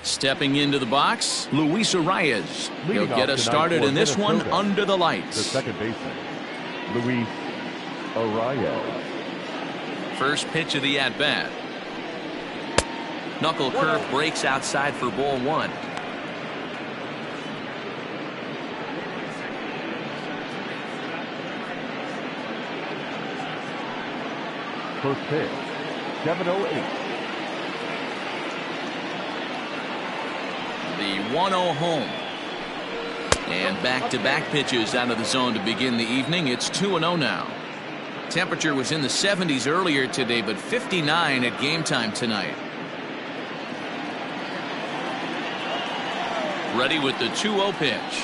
Stepping into the box, Luis Arias. He'll get us started in this one under the lights. The second baseman, Luis Arias. First pitch of the at-bat. Knuckle curve breaks outside for ball one. First pitch, 7:08. The 1-0 home. And back-to-back pitches out of the zone to begin the evening. It's 2-0 now. Temperature was in the 70s earlier today, but 59 at game time tonight. Ready with the 2-0 pitch.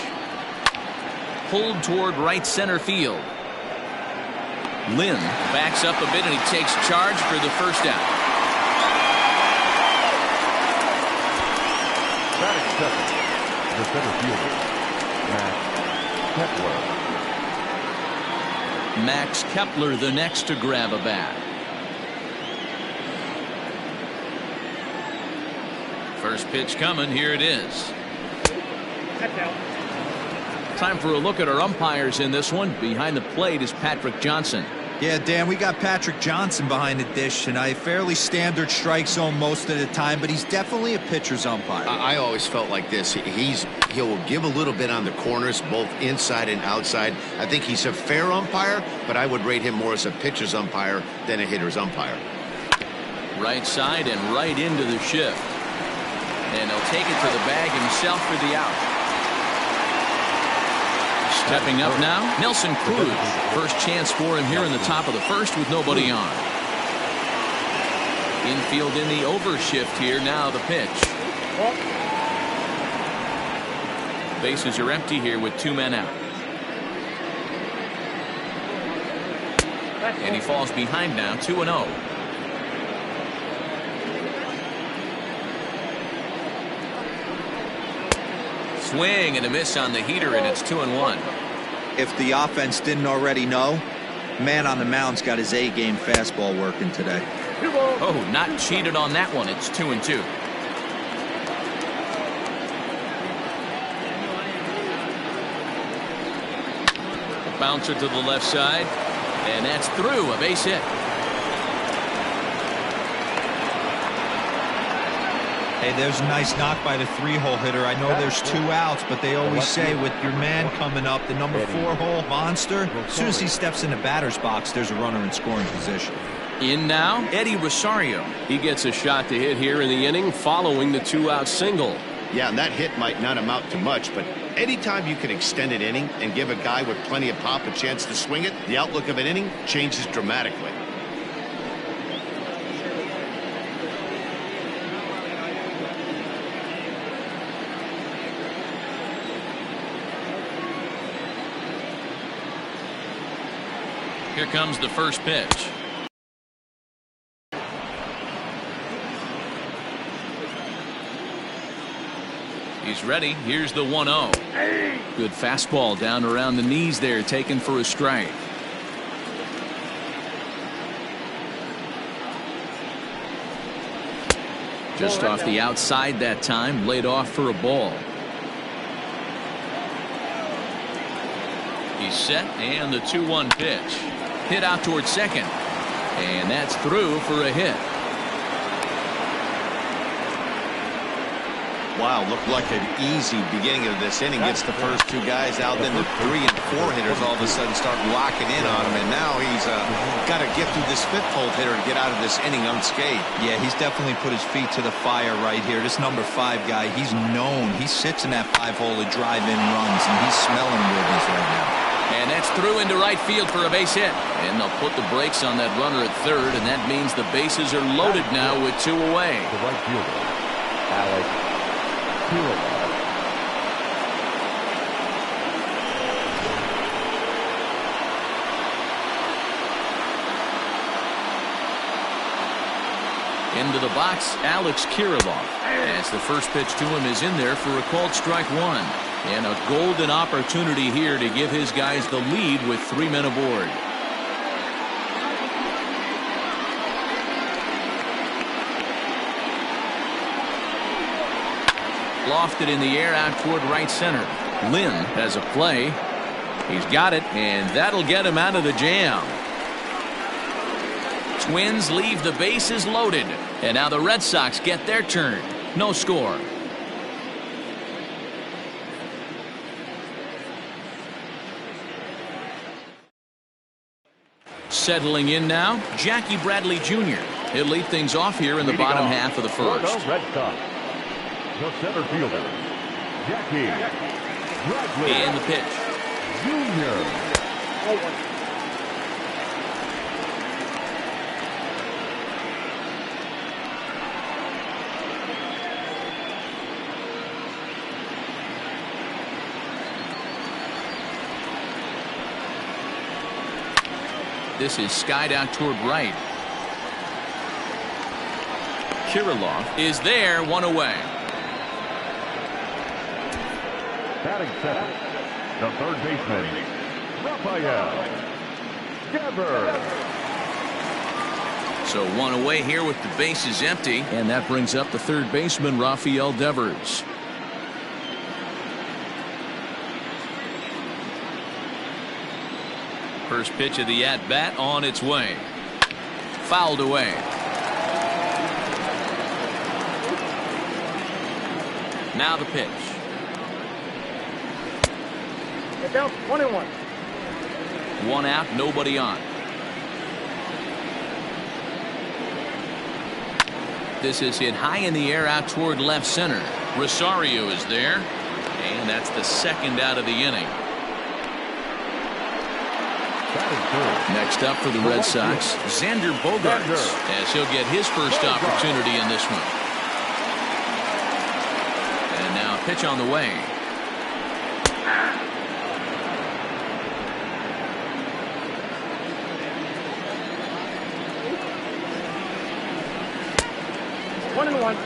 Pulled toward right center field. Lynn backs up a bit and he takes charge for the first out. Batting second, the center fielder, Max Max Kepler. Kepler the next to grab a bat. First pitch coming. Here it is. Time for a look at our umpires in this one. Behind the plate is Patrick Johnson. Yeah, Dan, we got Patrick Johnson behind the dish tonight. Fairly standard strike zone most of the time, but he's definitely a pitcher's umpire. I always felt like this. He'll give a little bit on the corners, both inside and outside. I think he's a fair umpire, but I would rate him more as a pitcher's umpire than a hitter's umpire. Right side and right into the shift. And he'll take it to the bag himself for the out. Stepping up now, Nelson Cruz. First chance for him here in the top of the first with nobody on. Infield in the overshift here. Now the pitch. Bases are empty here with 2 men out. And he falls behind now, 2-0. Swing and a miss on the heater, and it's 2-1. If the offense didn't already know, man on the mound's got his A-game fastball working today. Oh, not cheated on that one. It's 2-2. Bouncer to the left side, and that's through. A base hit. Hey, there's a nice knock by the 3-hole hitter. I know there's 2 outs, but they always say with your man coming up, the number 4-hole monster, as soon as he steps in the batter's box, there's a runner in scoring position. In now, Eddie Rosario. He gets a shot to hit here in the inning following the 2-out single. Yeah, and that hit might not amount to much, but anytime you can extend an inning and give a guy with plenty of pop a chance to swing it, the outlook of an inning changes dramatically. Here comes the first pitch. He's ready. Here's the 1-0. Good fastball down around the knees there, taken for a strike. Just off the outside that time, laid off for a ball. He's set, and the 2-1 pitch. Hit out towards second. And that's through for a hit. Wow, looked like an easy beginning of this inning. Gets the first 2 guys out, then the 3 and 4 hitters all of a sudden start locking in on him, and now he's got to get through this 5th-hole hitter to get out of this inning unscathed. Yeah, he's definitely put his feet to the fire right here. This number 5 guy, he's known. He sits in that 5-hole to drive in runs, and he's smelling ribbies right now. And that's through into right field for a base hit. And they'll put the brakes on that runner at third, and that means the bases are loaded now with 2 away. The right fielder, Alex Kepler. Into the box, Alex Kirilloff. As the first pitch to him is in there for a called strike 1. And a golden opportunity here to give his guys the lead with 3 men aboard. Lofted in the air out toward right center. Lynn has a play. He's got it, and that'll get him out of the jam. Twins leave the bases loaded, and now the Red Sox get their turn. No score. Settling in now, Jackie Bradley Jr. He'll lead things off here in the bottom half of the first. Red Sox, the center fielder, Jackie Bradley And the pitch. Jr. This is skied out toward right. Kirilloff is there, one away. Batting second, the third baseman, Rafael Devers. So one away here with the bases empty, and that brings up the third baseman, Rafael Devers. First pitch of the at-bat on its way. Fouled away. Now the pitch. Get down, 1-1. One out, nobody on. This is hit high in the air out toward left center. Rosario is there, and that's the second out of the inning. Next up for the Red Sox, Xander Bogaerts, as he'll get his first opportunity in this one. And now a pitch on the way. One and one.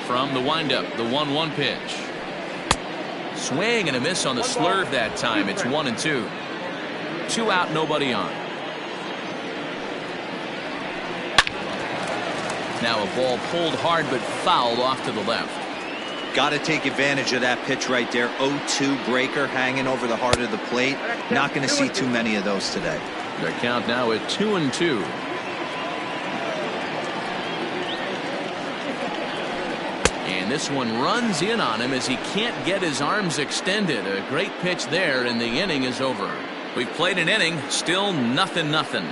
From the windup, the 1-1 pitch. Swing and a miss on the slurve that time. It's 1-2. 2 out, nobody on. Now a ball pulled hard but fouled off to the left. Got to take advantage of that pitch right there. 0-2 breaker hanging over the heart of the plate. Not going to see too many of those today. The count now at 2-2. And this one runs in on him as he can't get his arms extended. A great pitch there, and the inning is over. We've played an inning, still 0-0.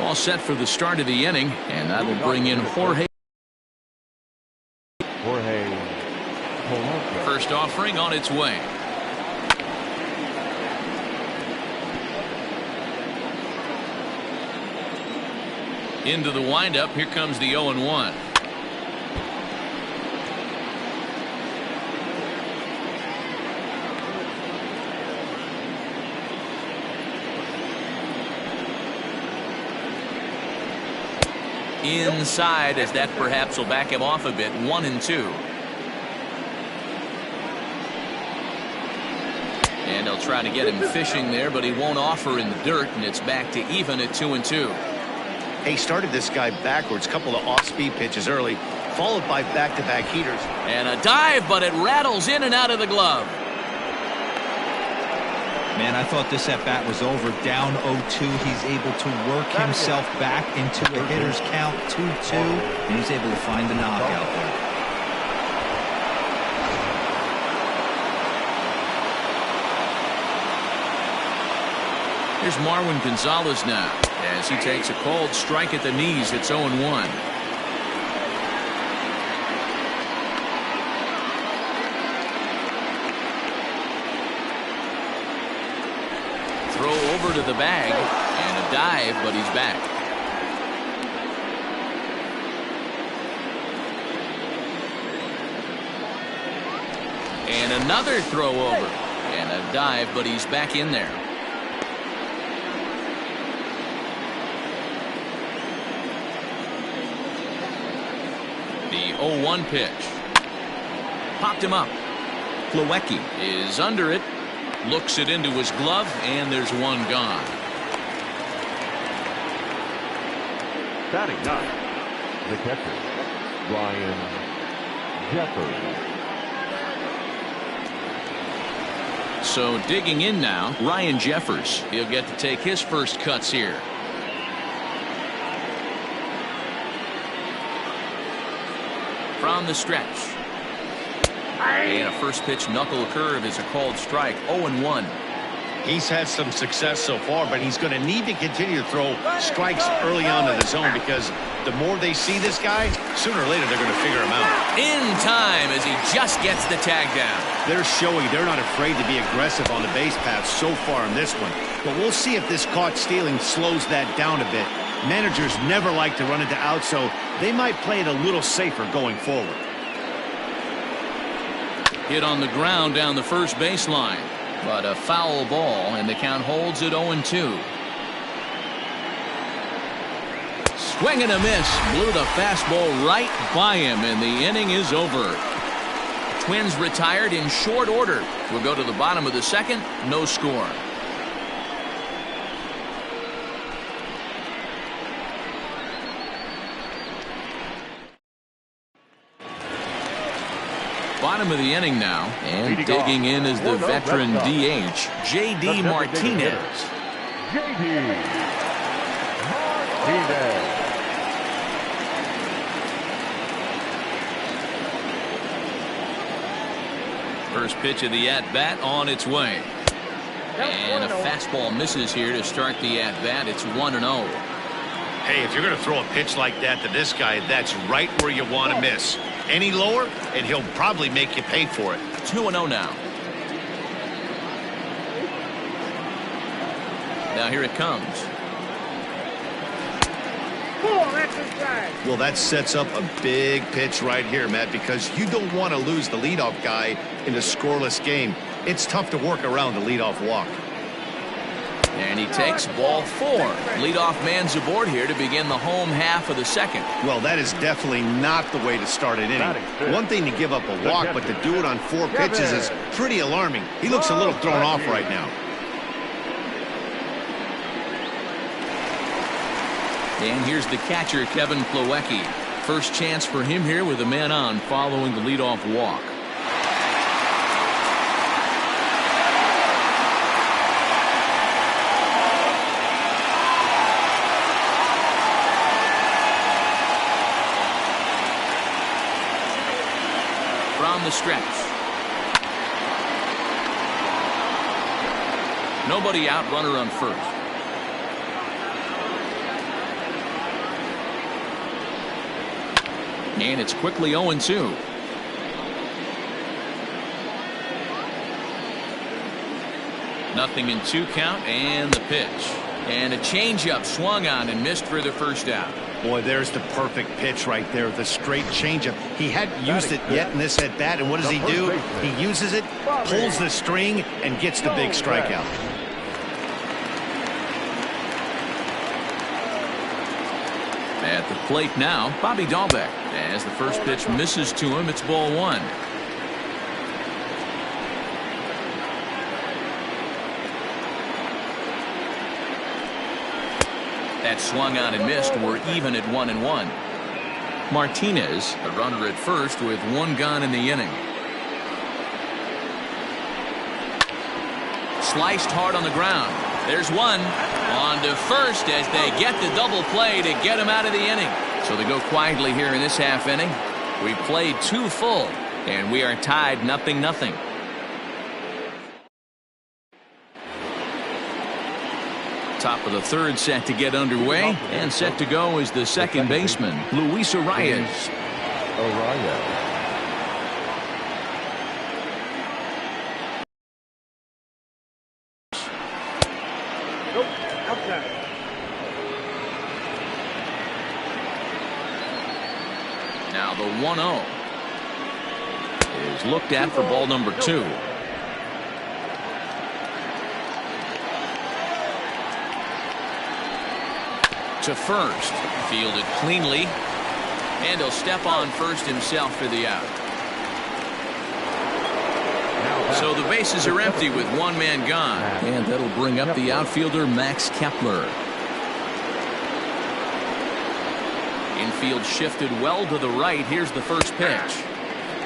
All set for the start of the inning, and that'll bring in Jorge. First offering on its way. Into the windup. Here comes the 0-1. Inside, as that perhaps will back him off a bit. 1-2. And they'll try to get him fishing there, but he won't offer in the dirt, and it's back to even at 2-2. He started this guy backwards, couple of off-speed pitches early, followed by back-to-back heaters. And a dive, but it rattles in and out of the glove. Man, I thought this at-bat was over. Down 0-2. He's able to work himself back into a hitter's count, 2-2, and he's able to find the knockout there. Here's Marwin Gonzalez now, as he takes a cold strike at the knees. It's 0-1. Throw over to the bag, and a dive, but he's back. And another throw over, and a dive, but he's back in there. The 0-1 pitch. Popped him up. Plawecki is under it. Looks it into his glove, and there's one gone. Batting ninth, the catcher, Ryan Jeffers. So digging in now, Ryan Jeffers. He'll get to take his first cuts here. From the stretch. And a first pitch knuckle curve is a called strike. 0-1. He's had some success so far, but he's going to need to continue to throw strikes early on in the zone, because the more they see this guy, sooner or later they're going to figure him out. In time as he just gets the tag down. They're showing they're not afraid to be aggressive on the base path so far in this one. But we'll see if this caught stealing slows that down a bit. Managers never like to run into outs, so they might play it a little safer going forward. Hit on the ground down the first baseline, but a foul ball, and the count holds at 0-2. Swing and a miss. Blew the fastball right by him, and the inning is over. Twins retired in short order. We'll go to the bottom of the second. No score. Bottom of the inning now, and digging in is the veteran DH, J.D. Martinez. J.D. Martinez. First pitch of the at-bat on its way. And a fastball misses here to start the at-bat. It's 1-0. Hey, if you're going to throw a pitch like that to this guy, that's right where you want to miss. Any lower, and he'll probably make you pay for it. 2-0 now. Now here it comes. Well, that sets up a big pitch right here, Matt, because you don't want to lose the leadoff guy in a scoreless game. It's tough to work around the leadoff walk. And he takes ball 4. Leadoff man's aboard here to begin the home half of the second. Well, that is definitely not the way to start an inning. One thing to give up a walk, but to do it on 4 pitches is pretty alarming. He looks a little thrown off right now. And here's the catcher, Kevin Plawecki. First chance for him here with a man on following the leadoff walk. From the stretch. Nobody out, runner on first. And it's quickly 0-2. Nothing in 2 count, and the pitch. And a changeup swung on and missed for the first out. Boy, there's the perfect pitch right there, the straight changeup. He hadn't used it yet in this at bat, and what does he do? He uses it, pulls the string, and gets the big strikeout. At the plate now, Bobby Dahlbeck. As the first pitch misses to him, it's ball 1. That swung on and missed. We're even at 1-1. Martinez, the runner at first, with 1 gone in the inning. Sliced hard on the ground. There's one. On to first as they get the double play to get him out of the inning. So they go quietly here in this half inning. We played 2 full, and we are tied 0-0. Top of the third set to get underway, and set to go is the second baseman, Luis Arias. Now the 1-0 is looked at for ball number 2. To first, fielded cleanly, and he'll step on first himself for the out. So the bases are empty with one man gone. And that'll bring up the outfielder Max Kepler. Infield shifted well to the right. Here's the first pitch.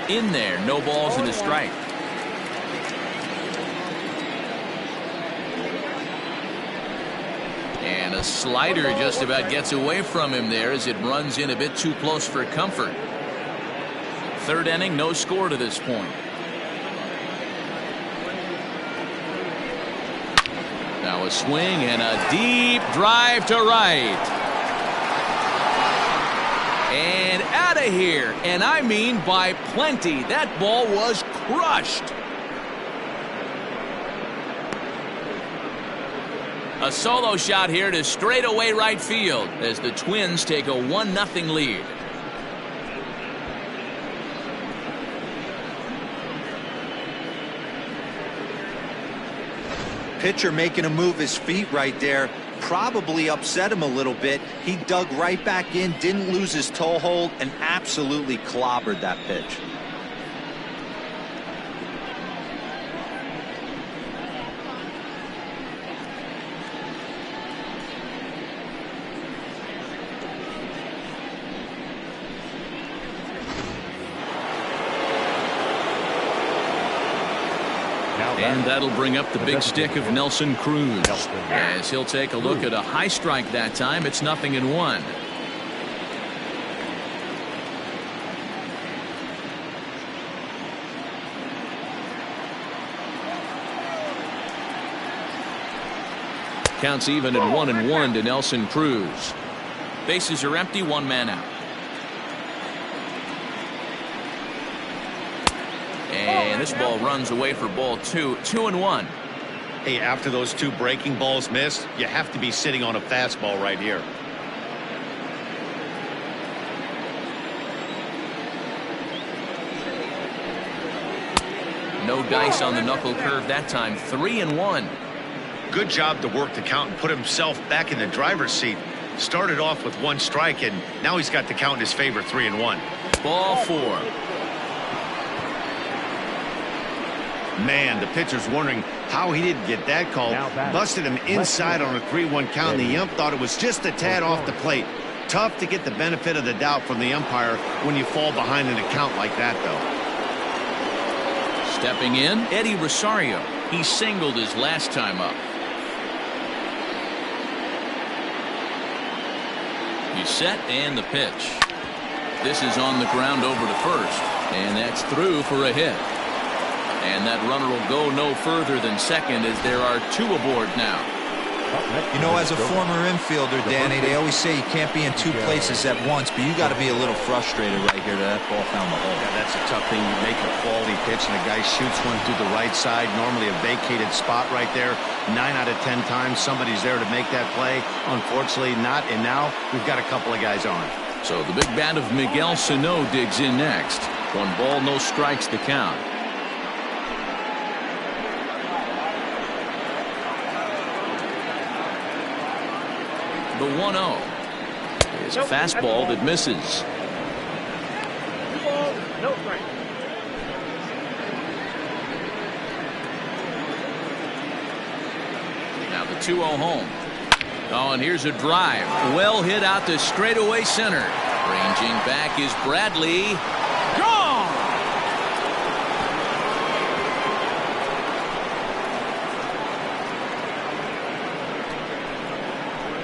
In there, no balls and a strike. And a slider just about gets away from him there as it runs in a bit too close for comfort. Third inning, no score to this point. Now a swing and a deep drive to right. And out of here, and I mean by plenty. That ball was crushed. A solo shot here to straightaway right field as the Twins take a 1-0 lead. Pitcher making him move his feet right there. Probably upset him a little bit. He dug right back in, didn't lose his toe hold, and absolutely clobbered that pitch. And that'll bring up the big stick of Nelson Cruz. As he'll take a look at a high strike that time. It's 0-1. Counts even at 1-1 to Nelson Cruz. Bases are empty, one man out. And this ball runs away for ball 2. 2-1. Hey, after those two breaking balls missed, you have to be sitting on a fastball right here. No dice on the knuckle curve that time. 3-1. Good job to work the count and put himself back in the driver's seat. Started off with one strike, and now he's got the count in his favor. 3-1. Ball 4. Man, the pitcher's wondering how he didn't get that call. Busted him inside on a 3-1 count, and the ump thought it was just a tad off the plate. Tough to get the benefit of the doubt from the umpire when you fall behind in a count like that, though. Stepping in, Eddie Rosario. He singled his last time up. He's set, and the pitch. This is on the ground over to first, and that's through for a hit. And that runner will go no further than second as there are two aboard now. You know, as a former infielder, Danny, they always say you can't be in two places at once, but you got to be a little frustrated right here that ball found the hole. Yeah, that's a tough thing. You make a quality pitch and a guy shoots one through the right side, normally a vacated spot right there. 9 out of 10 times somebody's there to make that play. Unfortunately not, and now we've got a couple of guys on. So the big bat of Miguel Sano digs in next. 1 ball, no strikes to count. The 1-0 is a fastball that misses. 2 balls, no strike. Now the 2-0 home. Oh, and here's a drive. Well hit out to straightaway center. Ranging back is Bradley. Gone!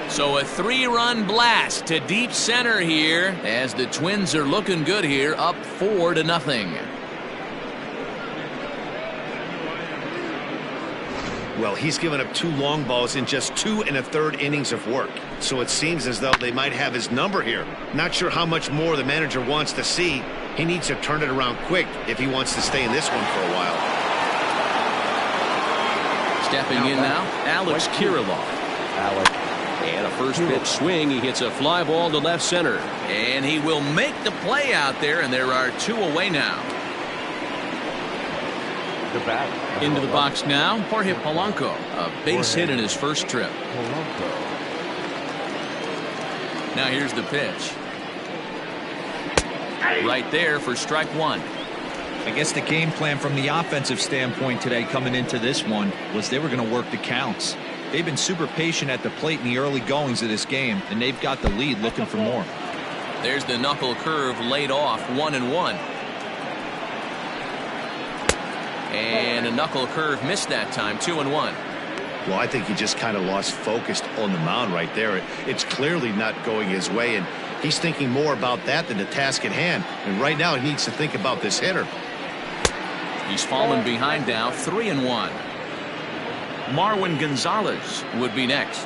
So a 3-run blast to deep center here as the Twins are looking good here, up 4-0. Well, he's given up 2 long balls in just 2 1/3 innings of work. So it seems as though they might have his number here. Not sure how much more the manager wants to see. He needs to turn it around quick if he wants to stay in this one for a while. Stepping in now, Alex Kirilloff. And a first pitch swing. He hits a fly ball to left center. And he will make the play out there, and there are 2 away now. Into the box now, Jorge Polanco. A base hit in his first trip. Now here's the pitch. Right there for strike 1. I guess the game plan from the offensive standpoint today coming into this one was they were going to work the counts. They've been super patient at the plate in the early goings of this game, and they've got the lead looking for more. There's the knuckle curve laid off, 1-1. And a knuckle curve missed that time, 2-1. Well, I think he just kind of lost focus on the mound right there. It's clearly not going his way, and he's thinking more about that than the task at hand. And right now he needs to think about this hitter. He's fallen behind now, 3-1. Marwin Gonzalez would be next.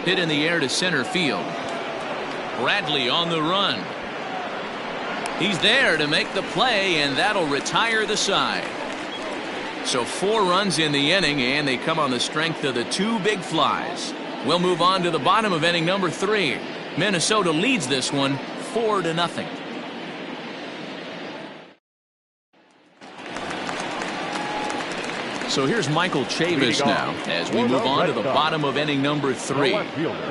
Hit in the air to center field. Bradley on the run. He's there to make the play, and that'll retire the side. So 4 runs in the inning, and they come on the strength of the 2 big flies. We'll move on to the bottom of inning number 3. Minnesota leads this one 4-0. So here's Michael Chavis now as we move on to the bottom of inning number 3.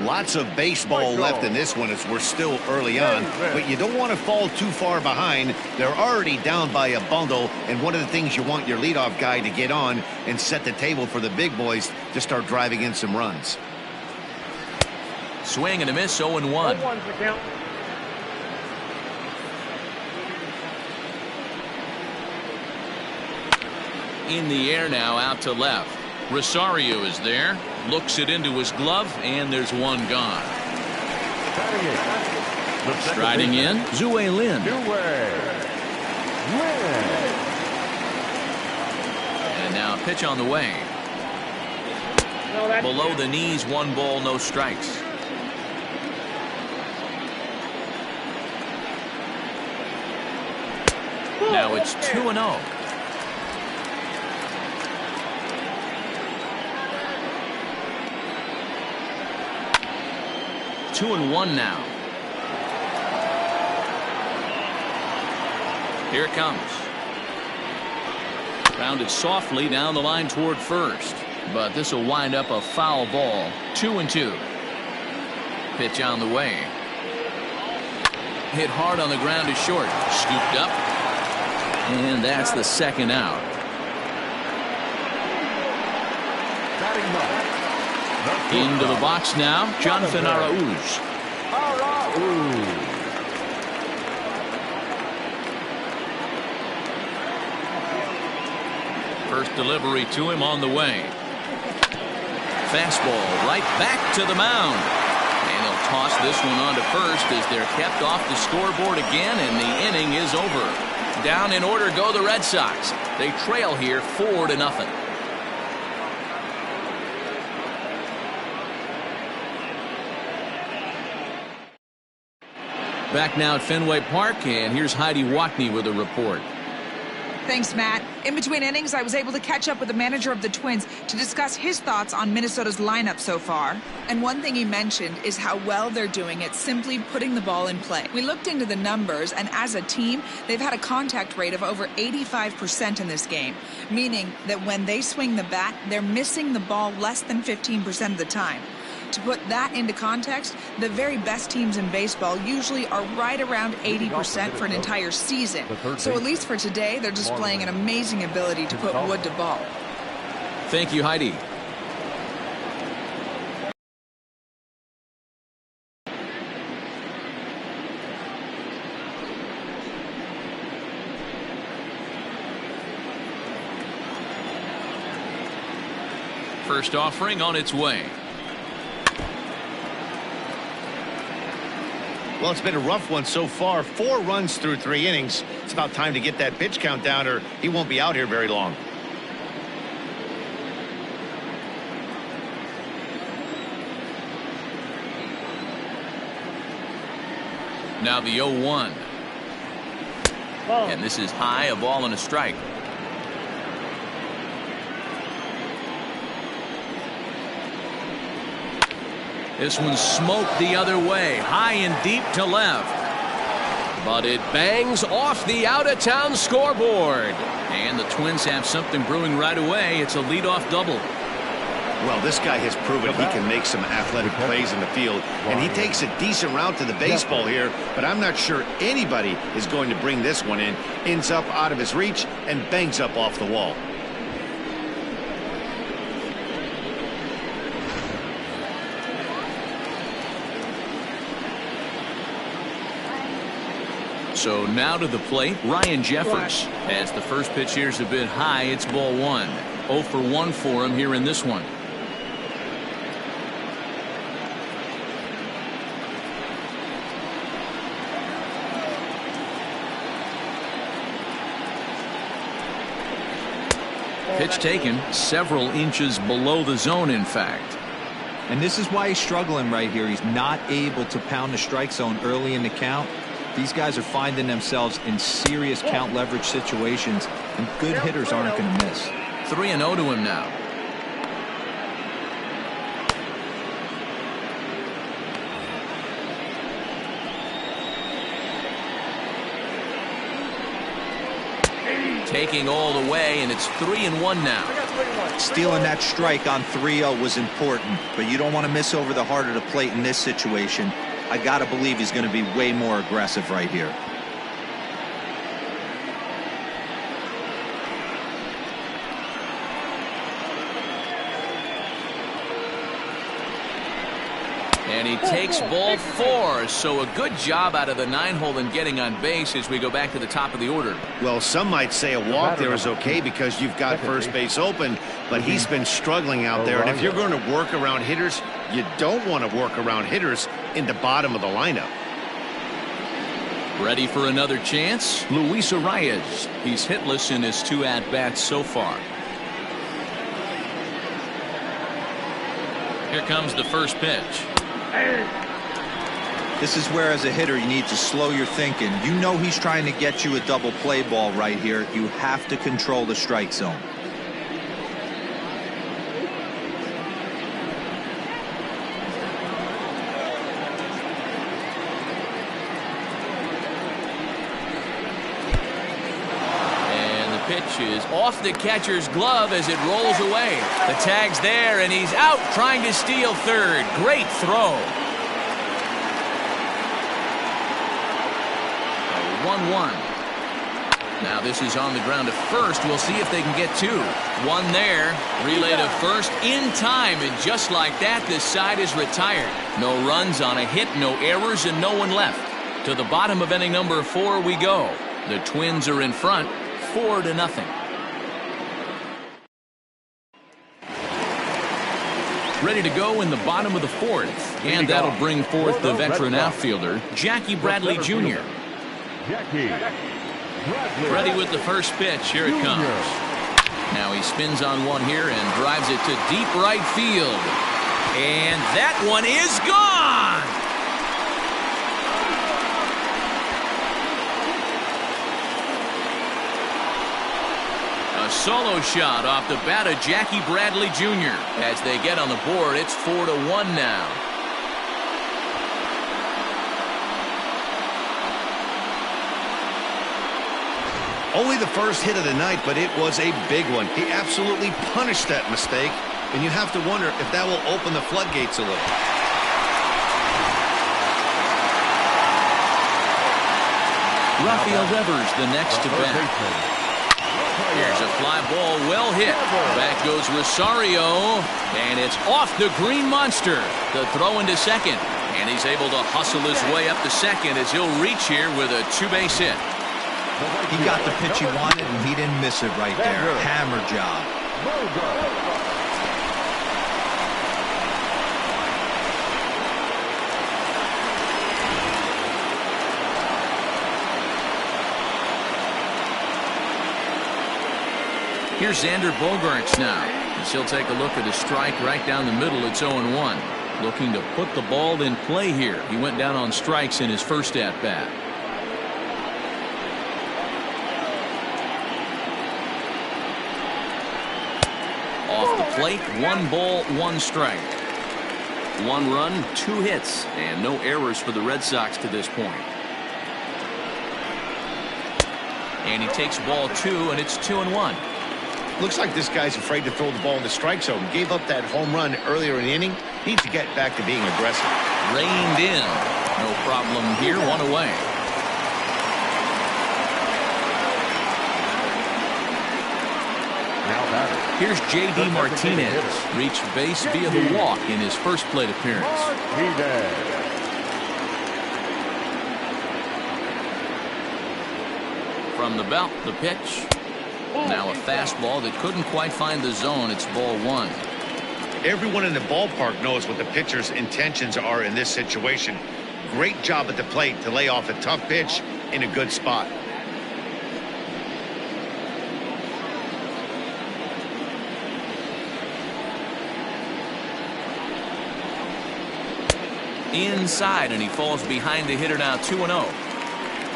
Lots of baseball left in this one as we're still early on, but you don't want to fall too far behind. They're already down by a bundle, and one of the things you want your leadoff guy to get on and set the table for the big boys to start driving in some runs. Swing and a miss, 0-1. In the air now, out to left. Rosario is there, looks it into his glove, and there's one gone. Striding in, Zue Lin. And now a pitch on the way. Below the knees, 1 ball, no strikes. Now it's 2-0. 2-1 now. Here it comes. Grounded softly down the line toward first, but this will wind up a foul ball. 2-2. Pitch on the way. Hit hard on the ground to short. Scooped up, and that's the second out. Into the box now, Jonathan Arauz. First delivery to him on the way. Fastball right back to the mound. And he'll toss this one on to first as they're kept off the scoreboard again, and the inning is over. Down in order go the Red Sox. They trail here 4-0. Back now at Fenway Park, and here's Heidi Watney with a report. Thanks, Matt. In between innings, I was able to catch up with the manager of the Twins to discuss his thoughts on Minnesota's lineup so far. And one thing he mentioned is how well they're doing at simply putting the ball in play. We looked into the numbers, and as a team, they've had a contact rate of over 85% in this game, meaning that when they swing the bat, they're missing the ball less than 15% of the time. To put that into context, the very best teams in baseball usually are right around 80% for an entire season. So at least for today, they're displaying an amazing ability to put wood to ball. Thank you, Heidi. First offering on its way. Well, it's been a rough one so far. 4 runs through 3 innings. It's about time to get that pitch count down, or he won't be out here very long. Now the 0-1. And this is high, a ball and a strike. This one's smoked the other way, high and deep to left. But it bangs off the out-of-town scoreboard. And the Twins have something brewing right away. It's a leadoff double. Well, this guy has proven he can make some athletic plays in the field, and he takes a decent route to the baseball here, but I'm not sure anybody is going to bring this one in. Ends up out of his reach and bangs up off the wall. So now to the plate, Ryan Jeffers. As the first pitch here's a bit high, it's ball one. 0 for 1 for him here in this one. Pitch taken several inches below the zone, in fact. And this is why he's struggling right here. He's not able to pound the strike zone early in the count. These guys are finding themselves in serious count leverage situations, and good hitters aren't going to miss. 3-0 to him now. Taking all the way, and it's 3-1 now. Stealing that strike on 3-0 was important, but you don't want to miss over the heart of the plate in this situation. I got to believe he's going to be way more aggressive right here. And he takes ball 4, so a good job out of the 9-hole in getting on base as we go back to the top of the order. Well, some might say a walk there is okay because you've got first base open, but he's been struggling out there. And if you're going to work around hitters, you don't want to work around hitters in the bottom of the lineup. Ready for another chance? Luis Arias. He's hitless in his 2 at-bats so far. Here comes the first pitch. This is where, as a hitter, you need to slow your thinking. You know he's trying to get you a double play ball right here. You have to control the strike zone. And the pitch is off the catcher's glove as it rolls away. The tag's there, and he's out trying to steal third. Great throw. 1-1. Now this is on the ground to first. We'll see if they can get 2. 1 there. Relay to first in time, and just like that, this side is retired. No runs on a hit, no errors, and no one left. To the bottom of inning number 4 we go. The Twins are in front, 4-0. Ready to go in the bottom of the 4th, and that'll bring forth the veteran outfielder, Jackie Bradley Jr. Ready with the first pitch. Here it comes. Now he spins on one here and drives it to deep right field. And that one is gone. A solo shot off the bat of Jackie Bradley Jr. As they get on the board, it's 4-1 now. Only the first hit of the night, but it was a big one. He absolutely punished that mistake, and you have to wonder if that will open the floodgates a little. Rafael Devers, the next to bat. Here's a fly ball, well hit. Back goes Rosario, and it's off the green monster. The throw into second, and he's able to hustle his way up to second as he'll reach here with a 2-base hit. He got the pitch he wanted, and he didn't miss it right there. Hammer job. Here's Xander Bogaerts now. As he'll take a look at a strike right down the middle. It's 0-1. Looking to put the ball in play here. He went down on strikes in his first at-bat. Off the plate, 1 ball, 1 strike. 1 run, 2 hits, and no errors for the Red Sox to this point. And he takes ball 2, and it's 2-1. Looks like this guy's afraid to throw the ball in the strike zone. Gave up that home run earlier in the inning. Needs to get back to being aggressive. Reined in. No problem here. One away. Now batter. Here's J.D. Martinez. Reached base via the walk in his first plate appearance. Martinez. From the belt, the pitch. Now a fastball that couldn't quite find the zone. It's ball one. Everyone in the ballpark knows what the pitcher's intentions are in this situation. Great job at the plate to lay off a tough pitch in a good spot. Inside, and he falls behind the hitter now 2-0.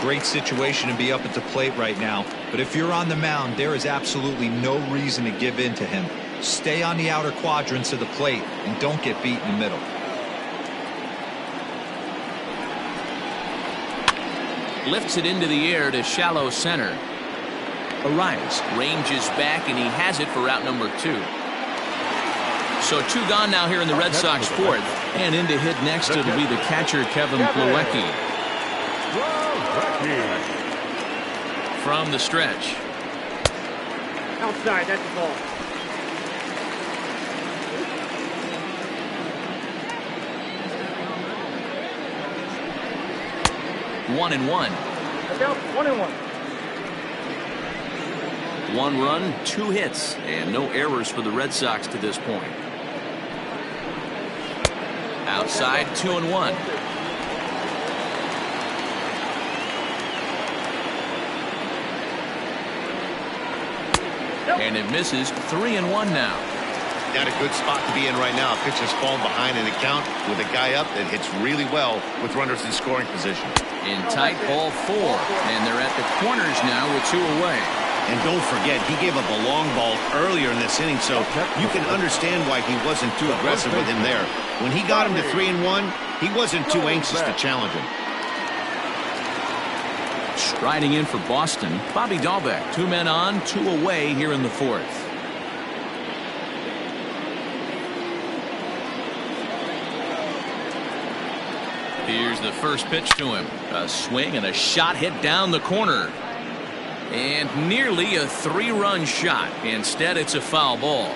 Great situation to be up at the plate right now. But if you're on the mound, there is absolutely no reason to give in to him. Stay on the outer quadrants of the plate and don't get beat in the middle. Lifts it into the air to shallow center. Arias ranges back, and he has it for out number 2. So 2 gone now here in the Red Sox fourth. And in to hit next, it'll be the catcher, Kevin Plawecki. From the stretch. Outside, that's the ball. One and one. That's out, 1-1. 1 run, 2 hits, and no errors for the Red Sox to this point. Outside, 2-1. And it misses. 3-1 now. Not a good spot to be in right now. Pitcher's falling behind in the count with a guy up that hits really well with runners in scoring position. In tight, ball 4, and they're at the corners now with 2 away. And don't forget, he gave up a long ball earlier in this inning, so you can understand why he wasn't too aggressive with him there. When he got him to 3-1, he wasn't too anxious to challenge him. Striding in for Boston, Bobby Dahlbeck. 2 men on, 2 away here in the fourth. Here's the first pitch to him. A swing and a shot hit down the corner. And nearly a 3-run shot. Instead, it's a foul ball.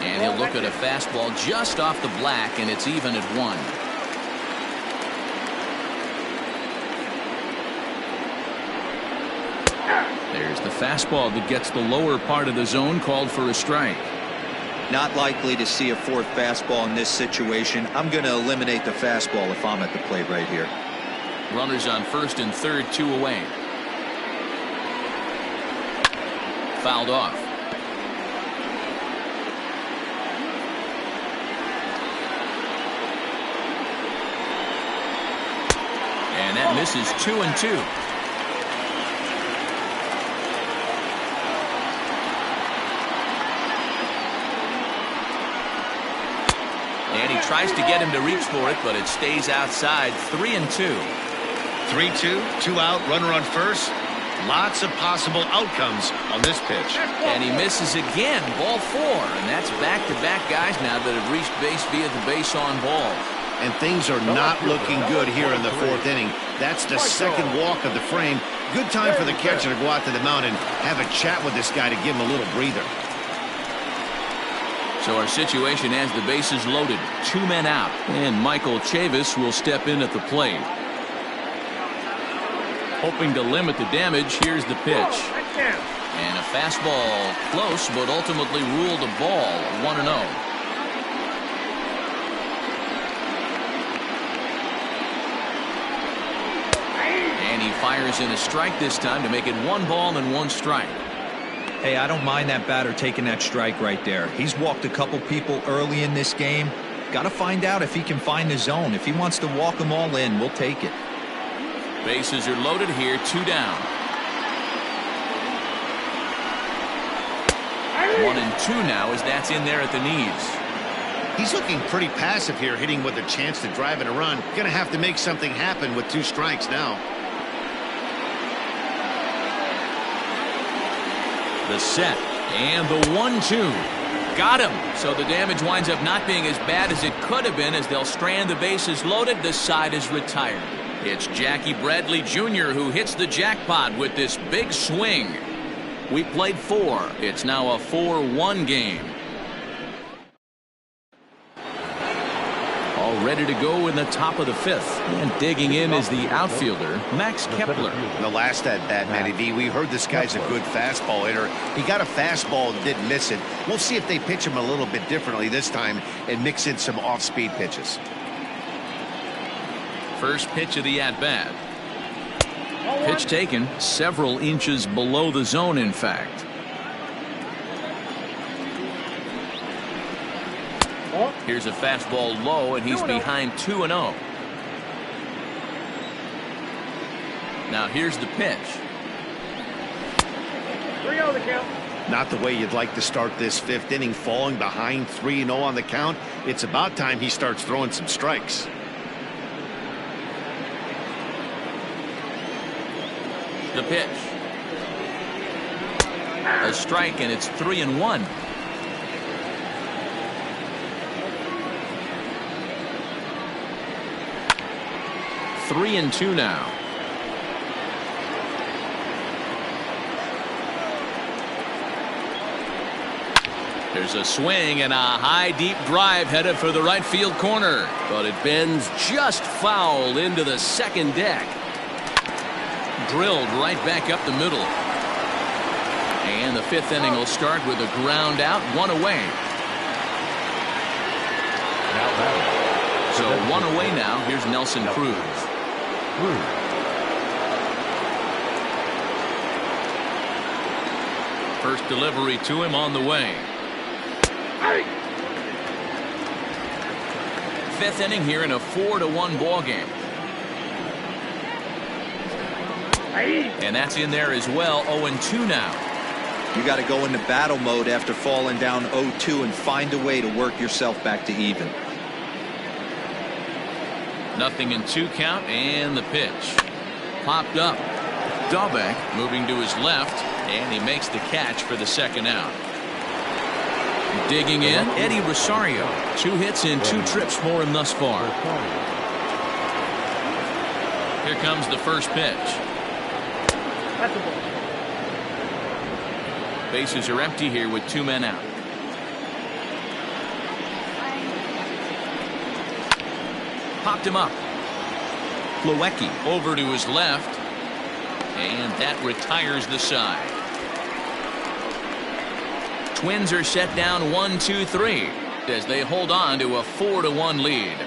And he'll look at a fastball just off the black, and it's even at 1. There's the fastball that gets the lower part of the zone, called for a strike. Not likely to see a 4th fastball in this situation. I'm going to eliminate the fastball if I'm at the plate right here. Runners on first and third, 2 away. Fouled off. And that misses. 2-2. And he tries to get him to reach for it, but it stays outside. 3-2. 3-2, 2 out, runner on first. Lots of possible outcomes on this pitch. And he misses again. Ball 4. And that's back-to-back guys now that have reached base via the base on ball. And things are not looking good here in the 4th inning. That's the second walk of the frame. Good time for the catcher to go out to the mound and have a chat with this guy to give him a little breather. So our situation has the bases loaded. 2 men out. And Michael Chavis will step in at the plate. Hoping to limit the damage, here's the pitch. And a fastball close, but ultimately ruled a ball. 1-0. And he fires in a strike this time to make it 1 ball and 1 strike. Hey, I don't mind that batter taking that strike right there. He's walked a couple people early in this game. Got to find out if he can find the zone. If he wants to walk them all in, we'll take it. Bases are loaded here. 2 down. 1-2 now as that's in there at the knees. He's looking pretty passive here, hitting with a chance to drive in a run. Gonna have to make something happen with 2 strikes now. The set and the 1-2. Got him. So the damage winds up not being as bad as it could have been, as they'll strand the bases loaded. The side is retired. It's Jackie Bradley Jr. who hits the jackpot with this big swing. We played 4. It's now a 4-1 game. All ready to go in the top of the 5th. And digging in is the outfielder, Max Kepler. The last at bat, Matty V, we heard this guy's a good fastball hitter. He got a fastball and didn't miss it. We'll see if they pitch him a little bit differently this time and mix in some off-speed pitches. First pitch of the at-bat. Pitch taken several inches below the zone, in fact. Here's a fastball low, and he's behind 2-0. Now here's the pitch. 3-0 the count. Not the way you'd like to start this 5th inning, falling behind 3-0 on the count. It's about time he starts throwing some strikes. The pitch. A strike, and it's 3-1. Three and 2 now. There's a swing and a high deep drive headed for the right field corner, but it bends just foul into the second deck. Drilled right back up the middle. And the 5th inning will start with a ground out, 1 away. So 1 away now. Here's Nelson Cruz. First delivery to him on the way. 5th inning here in a 4-1 ball game. And that's in there as well. 0-2 now. You got to go into battle mode after falling down 0-2 and find a way to work yourself back to even. 0-2 count, and the pitch. Popped up. Dahlbeck moving to his left, and he makes the catch for the second out. Digging in, Eddie Rosario. 2 hits in 2 trips for him thus far. Here comes the first pitch. That's a ball. Bases are empty here with 2 men out. Popped him up. Plawecki over to his left, and that retires the side. Twins are set down 1-2-3 as they hold on to a 4-1 lead.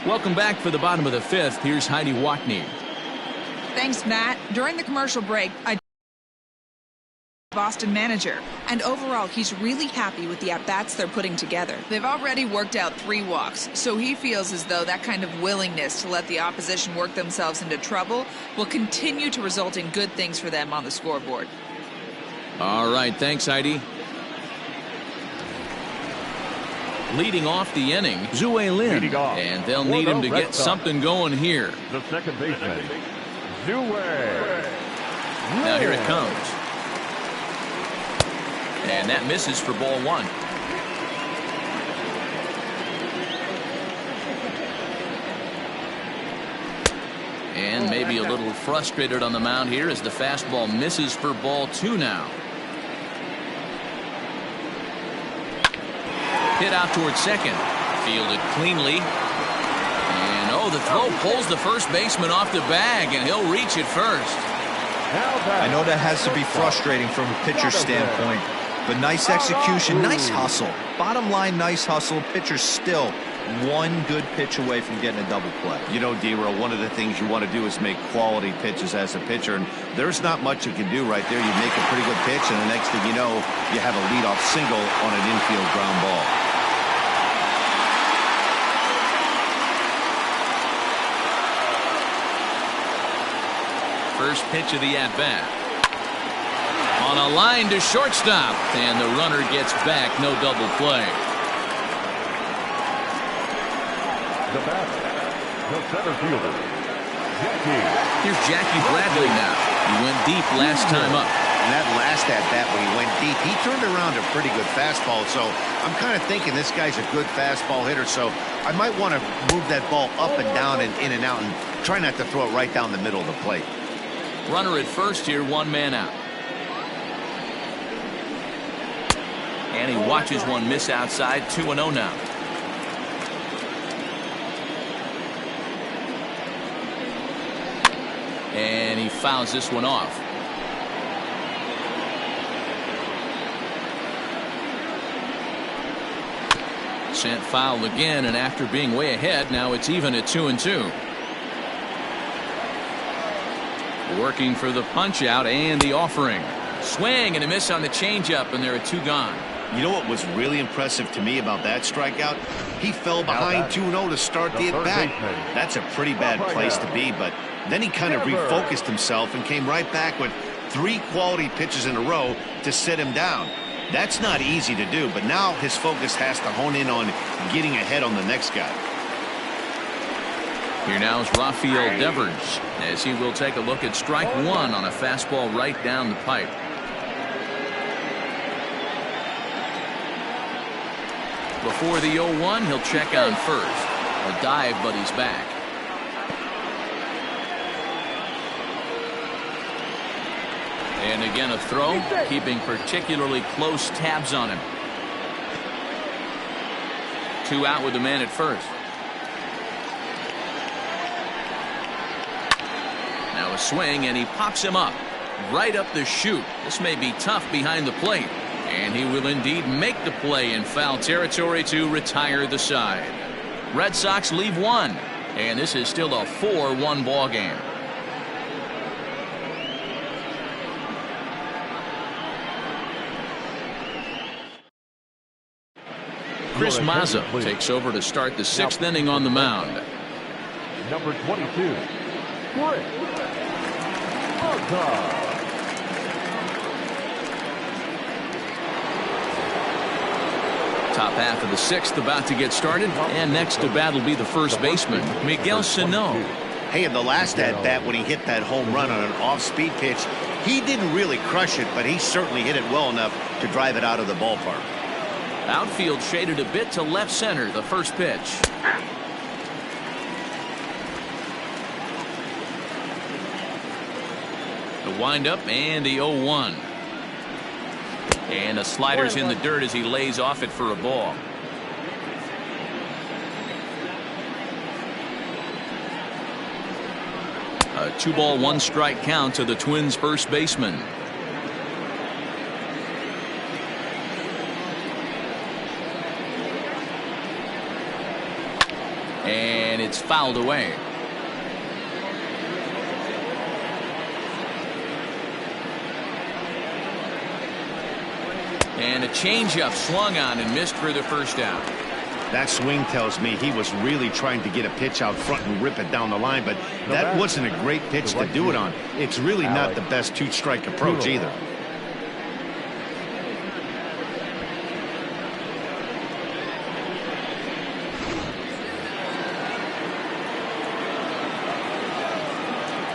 Welcome back for the bottom of the 5th. Here's Heidi Watney. Thanks, Matt. During the commercial break, Boston manager, and overall he's really happy with the at-bats they're putting together. They've already worked out 3 walks, so he feels as though that kind of willingness to let the opposition work themselves into trouble will continue to result in good things for them on the scoreboard. All right, thanks, Heidi. Leading off the inning, Zue Lin, and they'll need him to get something going here. The second baseman, Zue. Now here it comes. And that misses for ball 1. And maybe a little frustrated on the mound here as the fastball misses for ball 2 now. Hit out towards second. Fielded cleanly. And the throw pulls the first baseman off the bag, and he'll reach it first. I know that has to be frustrating from a pitcher's standpoint, but nice execution, nice hustle. Bottom line, nice hustle. Pitcher's still 1 good pitch away from getting a double play. You know, D-Row, one of the things you want to do is make quality pitches as a pitcher, and there's not much you can do right there. You make a pretty good pitch, and the next thing you know, you have a leadoff single on an infield ground ball. First pitch of the at-bat. On a line to shortstop, and the runner gets back. No double play. The batter, the center fielder, Jackie. Here's Jackie Bradley now. He went deep last time up. And that last at-bat when he went deep, he turned around a pretty good fastball. So I'm kind of thinking this guy's a good fastball hitter. So I might want to move that ball up and down and in and out and try not to throw it right down the middle of the plate. Runner at first here, 1 man out. And he watches one miss outside, 2-0 now. And he fouls this one off. Sent foul again, and after being way ahead, now it's even at 2-2. Working for the punch out and the offering. Swing and a miss on the changeup, and there are 2 gone. You know what was really impressive to me about that strikeout? He fell behind 2-0 to start the at-bat. That's a pretty bad place to be, but then he kind of refocused himself and came right back with 3 quality pitches in a row to sit him down. That's not easy to do, but now his focus has to hone in on getting ahead on the next guy. Here now is Rafael Devers as he will take a look at strike 1 on a fastball right down the pipe. Before the 0-1, he'll check on first. A dive, but he's back. And again a throw, keeping particularly close tabs on him. 2 out with the man at first. Now a swing, and he pops him up right up the chute. This may be tough behind the plate, and he will indeed make the play in foul territory to retire the side. Red Sox leave 1, and this is still a 4-1 ball game. Chris Mazza takes over to start the 6th inning on the mound. Number 22, Chris Mazza. Top half of the 6th about to get started, and next to bat will be the first baseman, Miguel Sano. Hey, in the last at-bat when he hit that home run on an off-speed pitch, he didn't really crush it, but he certainly hit it well enough to drive it out of the ballpark. Outfield shaded a bit to left center, the first pitch. The windup and the 0-1. And a slider's in the dirt as he lays off it for a ball. A 2-ball, 1-strike count to the Twins' first baseman. And it's fouled away. And a changeup swung on and missed for the first out. That swing tells me he was really trying to get a pitch out front and rip it down the line, but that wasn't a great pitch to do it on. It's really not the best 2-strike approach either.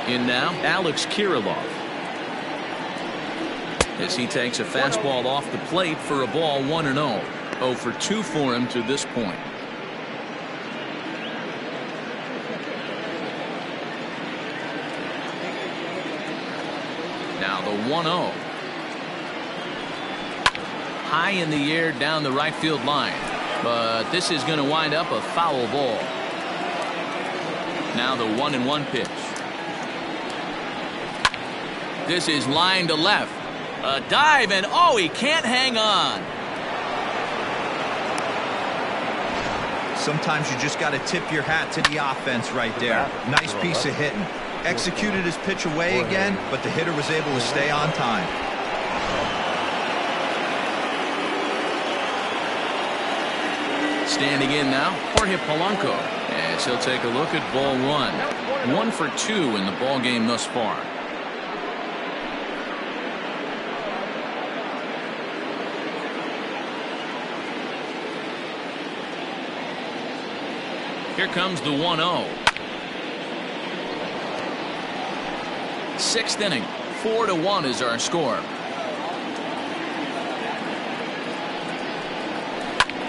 In now, Alex Kirilloff. As he takes a fastball off the plate for a ball, 1-0. 0 for 2 for him to this point. Now the 1-0. High in the air down the right field line. But this is going to wind up a foul ball. Now the 1-1 pitch. This is line to left. A dive, and oh, he can't hang on. Sometimes you just got to tip your hat to the offense right there. Nice piece of hitting. Executed his pitch away again, but the hitter was able to stay on time. Standing in now, Jorge Polanco, as he'll take a look at ball 1. 1 for 2 in the ball game thus far. Here comes the 1-0. Sixth inning. 4-1 is our score.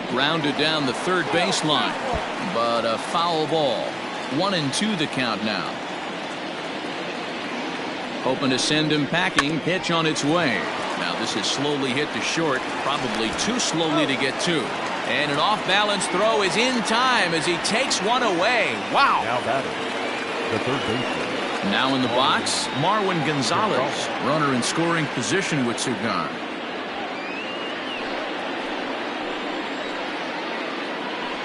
Grounded down the third baseline, but a foul ball. 1-2 the count now. Hoping to send him packing. Pitch on its way. Now this is slowly hit to short, probably too slowly to get to. And an off-balance throw is in time as he takes one away. Wow. Now batting, the third baseman. Now in the box, Marwin Gonzalez, runner in scoring position with Sugan.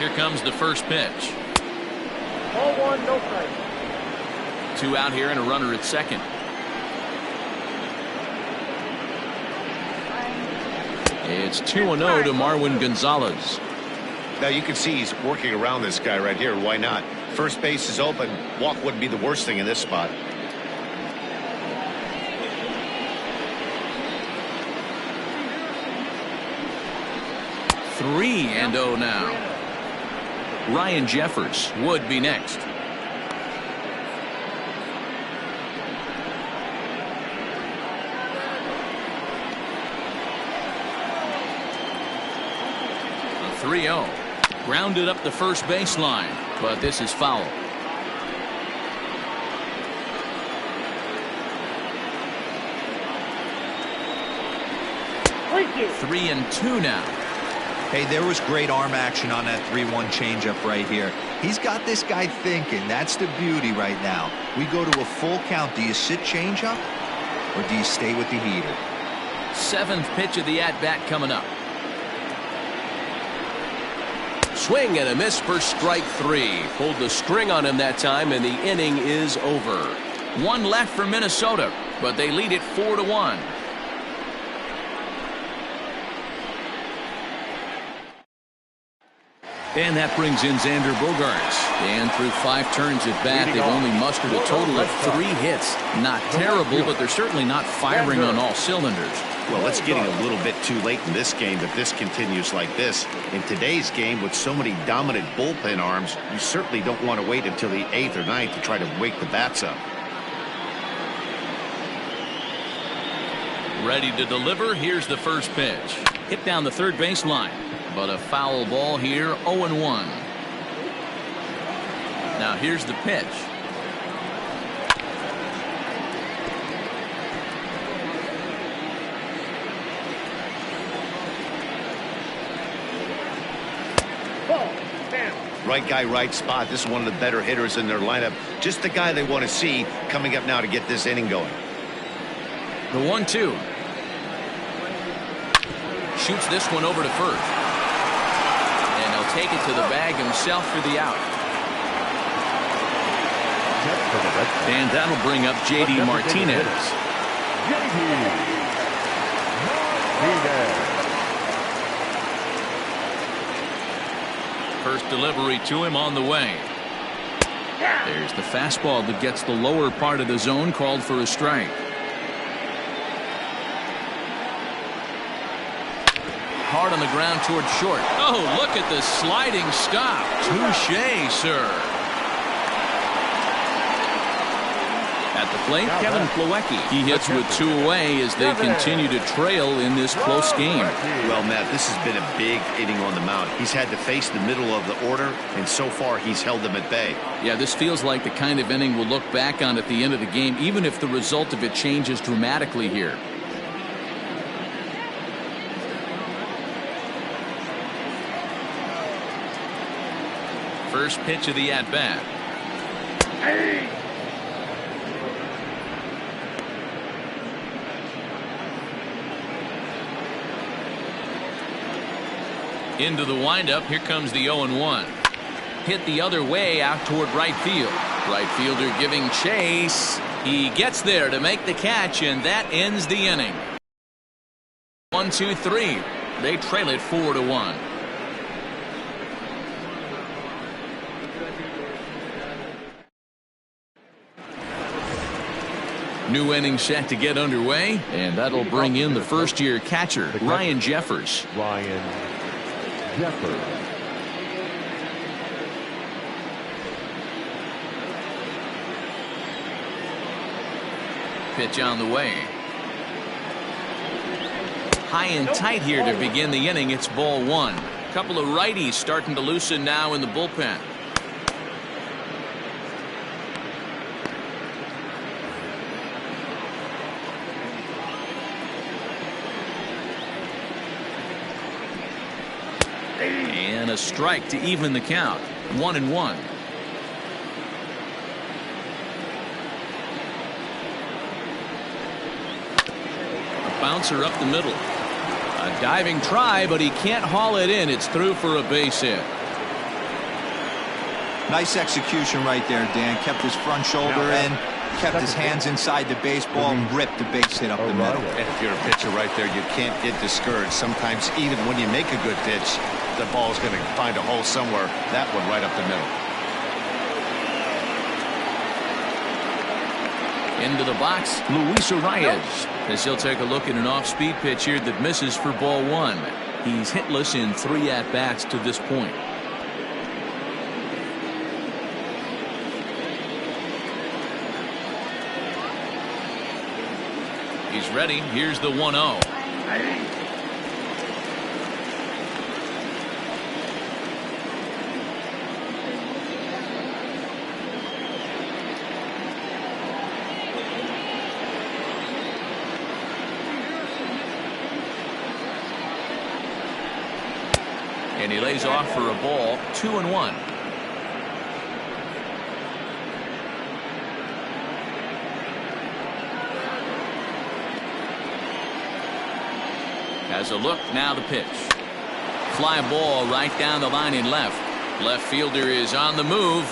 Here comes the first pitch. Ball one, no strike. 2 out here and a runner at second. It's 2-0 to Marwin Gonzalez. Now you can see he's working around this guy right here. Why not? First base is open. Walk wouldn't be the worst thing in this spot. Three and 0 now. Ryan Jeffers would be next. A 3-0. Grounded up the first baseline, but this is foul. Thank you. 3-2 now. Hey, there was great arm action on that 3-1 changeup right here. He's got this guy thinking. That's the beauty right now. We go to a full count. Do you sit changeup or do you stay with the heater? Seventh pitch of the at-bat coming up. Swing and a miss for strike 3. Pulled the string on him that time, and the inning is over. One left for Minnesota, but they lead it 4-1. And that brings in Xander Bogaerts. And through 5 turns at bat, they've only mustered a total of 3 hits. Not terrible, but they're certainly not firing on all cylinders. Well, it's getting a little bit too late in this game if this continues like this. In today's game, with so many dominant bullpen arms, you certainly don't want to wait until the 8th or 9th to try to wake the bats up. Ready to deliver. Here's the first pitch. Hit down the third baseline. But a foul ball here, 0-1. Now here's the pitch. Right guy, right spot. This is one of the better hitters in their lineup. Just the guy they want to see coming up now to get this inning going. The 1-2. Shoots this one over to first. And he'll take it to the bag himself for the out. And that'll bring up J.D. Martinez. First delivery to him on the way. There's the fastball that gets the lower part of the zone, called for a strike. Hard on the ground toward short. Oh, look at the sliding stop. Touché, sir. At the plate, Kevin Plawecki. He hits with 2 away as they continue to trail in this close game. Well, Matt, this has been a big inning on the mound. He's had to face the middle of the order, and so far he's held them at bay. Yeah, this feels like the kind of inning we'll look back on at the end of the game, even if the result of it changes dramatically here. First pitch of the at-bat. Into the windup. Here comes the 0-1. Hit the other way out toward right field. Right fielder giving chase. He gets there to make the catch, and that ends the inning. 1, 2, 3. They trail it 4-1. New inning set to get underway, and that'll bring in the first-year catcher, Ryan Jeffers. Ryan Jeffers. Pitch on the way. High and tight here to begin the inning. It's ball one. A couple of righties starting to loosen now in the bullpen. And a strike to even the count. 1-1. A bouncer up the middle. A diving try, but he can't haul it in. It's through for a base hit. Nice execution right there, Dan. Kept his front shoulder in, kept his hands inside the baseball, and ripped the base hit up the middle. And if you're a pitcher right there, you can't get discouraged. Sometimes even when you make a good pitch, the ball's going to find a hole somewhere. That one right up the middle. Into the box, Luis Arias, as he'll take a look at an off-speed pitch here that misses for ball one. He's hitless in 3 at-bats to this point. He's ready. Here's the 1-0. And he lays off for a ball. 2-1. Has a look, now the pitch. Fly ball right down the line in left. Left fielder is on the move.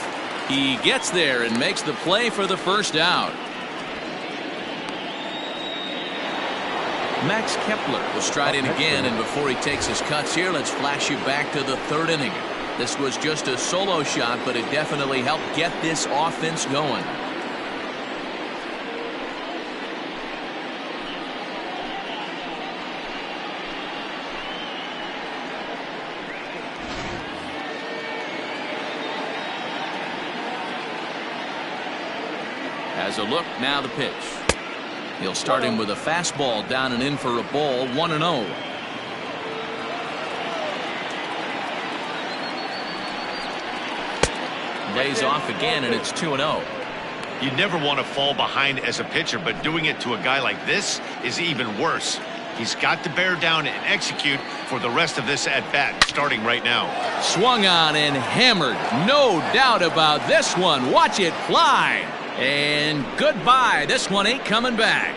He gets there and makes the play for the first out. Max Kepler will stride in again, and before he takes his cuts here, let's flash you back to the 3rd inning. This was just a solo shot, but it definitely helped get this offense going. Has a look, now the pitch. He'll start him with a fastball down and in for a ball. 1-0. Lays off again, and it's 2-0. You never want to fall behind as a pitcher, but doing it to a guy like this is even worse. He's got to bear down and execute for the rest of this at-bat, starting right now. Swung on and hammered. No doubt about this one. Watch it fly. And goodbye. This one ain't coming back.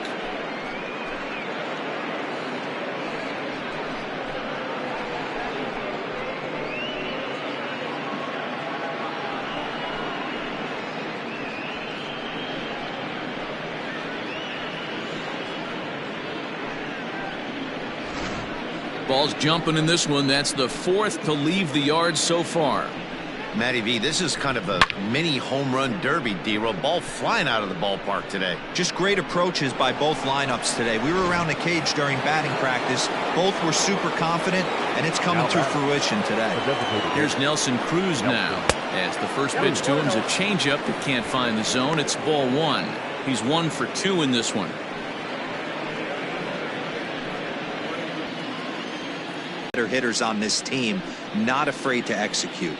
Ball's jumping in this one. That's the 4th to leave the yard so far. Matty V, this is kind of a mini home run derby, D-Roll. Ball flying out of the ballpark today. Just great approaches by both lineups today. We were around the cage during batting practice. Both were super confident, and it's coming to fruition today. Here's Nelson Cruz now. As the first pitch to him is a changeup that can't find the zone. It's ball one. He's 1 for 2 in this one. Better hitters on this team, not afraid to execute.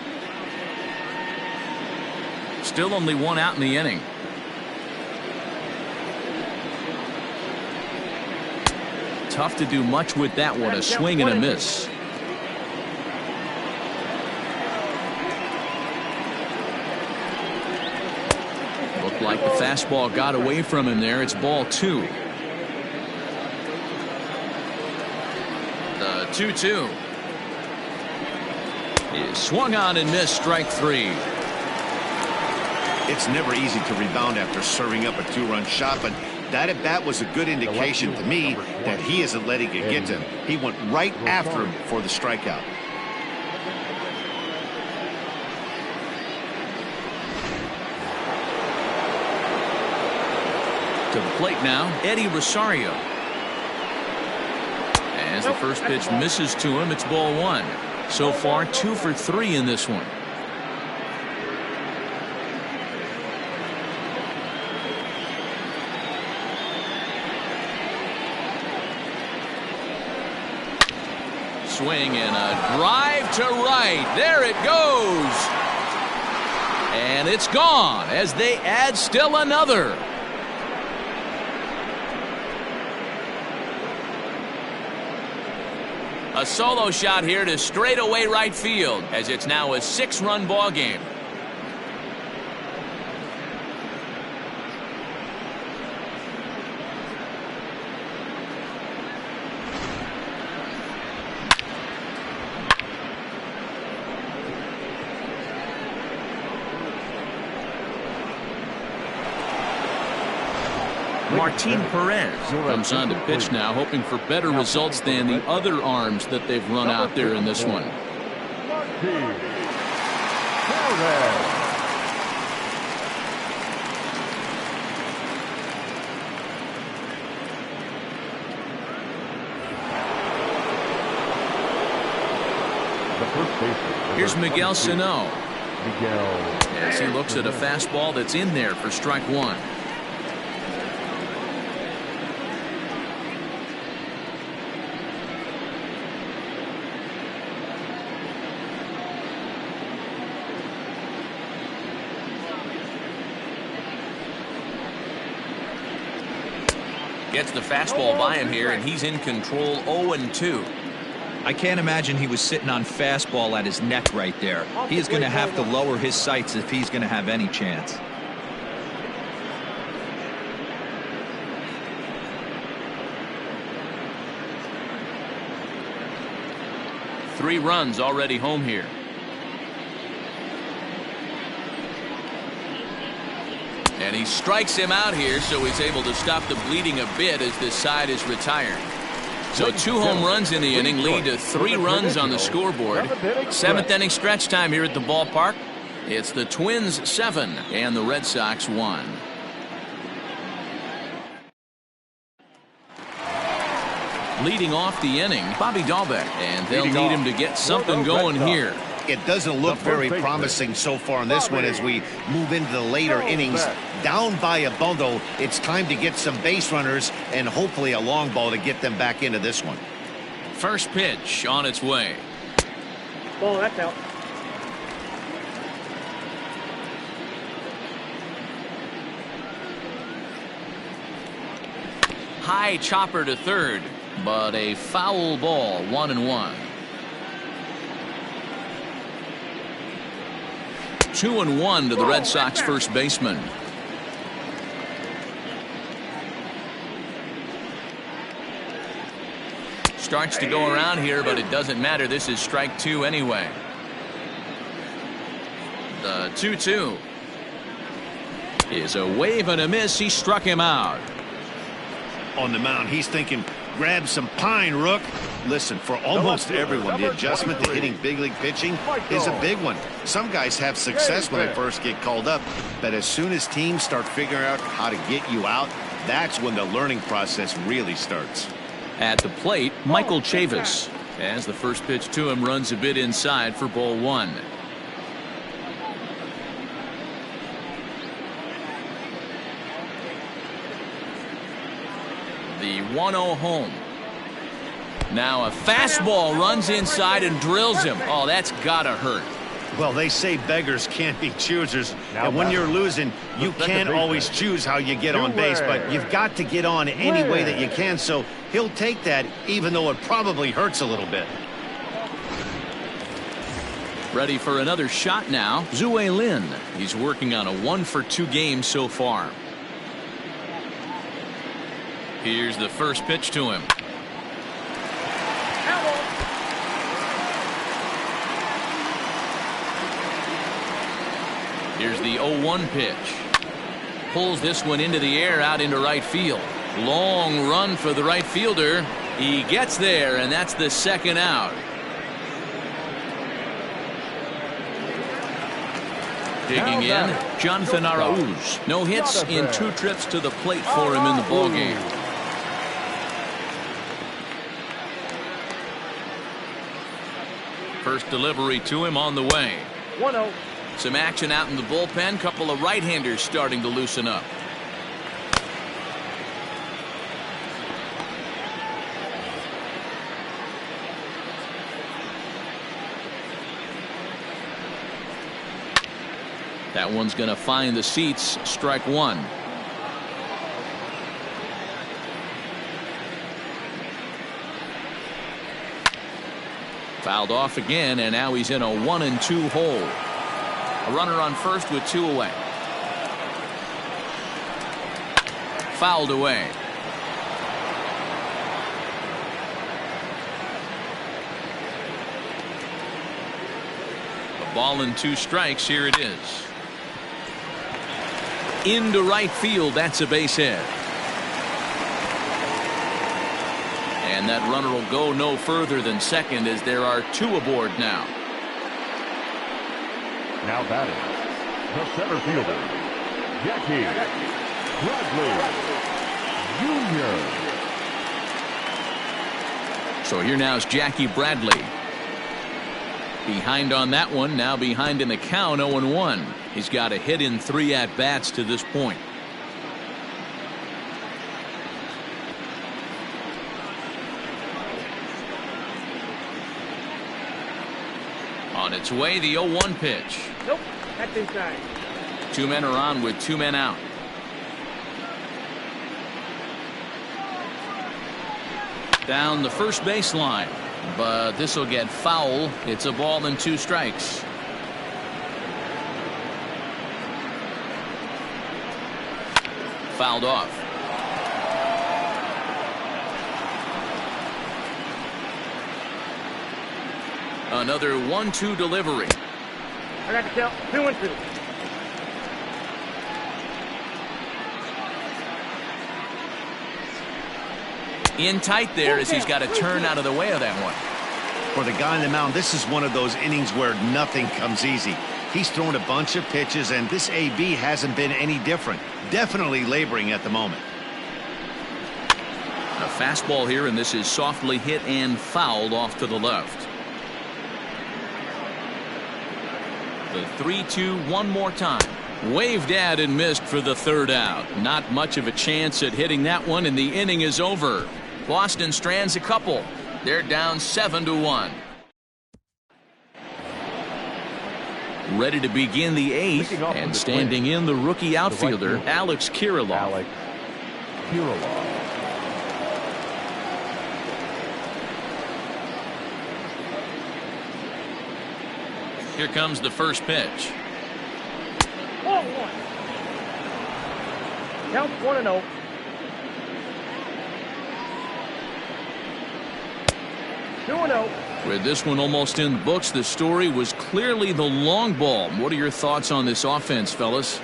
Still only 1 out in the inning. Tough to do much with that one. A swing and a miss. Looked like the fastball got away from him there. It's ball 2. The 2-2 is swung on and missed. Strike 3. It's never easy to rebound after serving up a 2-run shot, but that at bat was a good indication to me that he isn't letting it get to him. He went right after him for the strikeout. To the plate now, Eddie Rosario. As the first pitch misses to him, it's ball 1. So far 2 for 3 in this one. swing and a drive to right. There it goes. And it's gone as they add still another. A solo shot here to straightaway right field as it's now a 6-run ball game. Martin Perez comes on to pitch now, hoping for better results than the other arms that they've run out there in this one. Here's Miguel Sano as he looks at a fastball that's in there for strike one. Gets the fastball by him here, and he's in control 0-2. I can't imagine he was sitting on fastball at his neck right there. He is going to have to lower his sights if he's going to have any chance. Three runs already home here. And he strikes him out here, so he's able to stop the bleeding a bit as this side is retired. So 2 home runs in the inning lead to 3 runs on the scoreboard. 7th inning stretch time here at the ballpark. It's the Twins 7 and the Red Sox 1. Leading off the inning, Bobby Dahlbeck, and they'll need him to get something going here. It doesn't look very promising so far in this one as we move into the later innings. Down by a bundle, it's time to get some base runners and hopefully a long ball to get them back into this one. First pitch on its way. Ball, that's out. High chopper to third, but a foul ball, 1-1. 2-1 to the Red Sox first baseman. Starts to go around here, but it doesn't matter. This is strike 2 anyway. The 2-2 is a wave and a miss. He struck him out. On the mound, he's thinking, grab some pine, Rook. Listen, for almost everyone, the adjustment to hitting big league pitching is a big one. Some guys have success when they first get called up, but as soon as teams start figuring out how to get you out, that's when the learning process really starts. At the plate, Michael Chavis, as the first pitch to him runs a bit inside for ball 1. The 1-0 home. Now a fastball runs inside and drills him. Oh, that's gotta hurt. Well, they say beggars can't be choosers, and when you're losing, you can't always choose how you get on base, but you've got to get on any way that you can, so he'll take that even though it probably hurts a little bit. Ready for another shot now, Zue Lin. He's working on a 1-for-2 game so far. Here's the first pitch to him. Here's the 0-1 pitch. Pulls this one into the air out into right field. Long run for the right fielder. He gets there, and that's the second out. Digging in, Jonathan Arauz. No hits in 2 trips to the plate for him in the ballgame. First delivery to him on the way. 1-0. Some action out in the bullpen. Couple of right-handers starting to loosen up. That one's going to find the seats. Strike one. Fouled off again, and now he's in a 1-2 hole. A runner on first with 2 away. Fouled away. A ball and 2 strikes. Here it is. Into right field. That's a base hit. And that runner will go no further than second, as there are 2 aboard now. Now batting, the center fielder, Jackie Bradley Jr. So here now is Jackie Bradley. Behind on that one, now behind in the count, 0-1. He's got a hit in 3 at-bats to this point. On its way, the 0-1 pitch. Nope, that's inside. 2 men are on with 2 men out. Down the first baseline, but this will get foul. It's a ball and 2 strikes. Fouled off. Another 1-2 delivery. I got the count. 2-2. In tight there, as he's got to turn out of the way of that one. For the guy on the mound, this is one of those innings where nothing comes easy. He's thrown a bunch of pitches, and this AB hasn't been any different. Definitely laboring at the moment. A fastball here, and this is softly hit and fouled off to the left. The 3-2 one more time. Waved at and missed for the 3rd out. Not much of a chance at hitting that one, and the inning is over. Boston strands a couple. They're down 7-1. Ready to begin the 8th, and standing in the rookie outfielder, Alex Kirilloff. Here comes the first pitch. 1-1. Count 1-0. 2-0. With this one almost in the books, the story was clearly the long ball. What are your thoughts on this offense, fellas?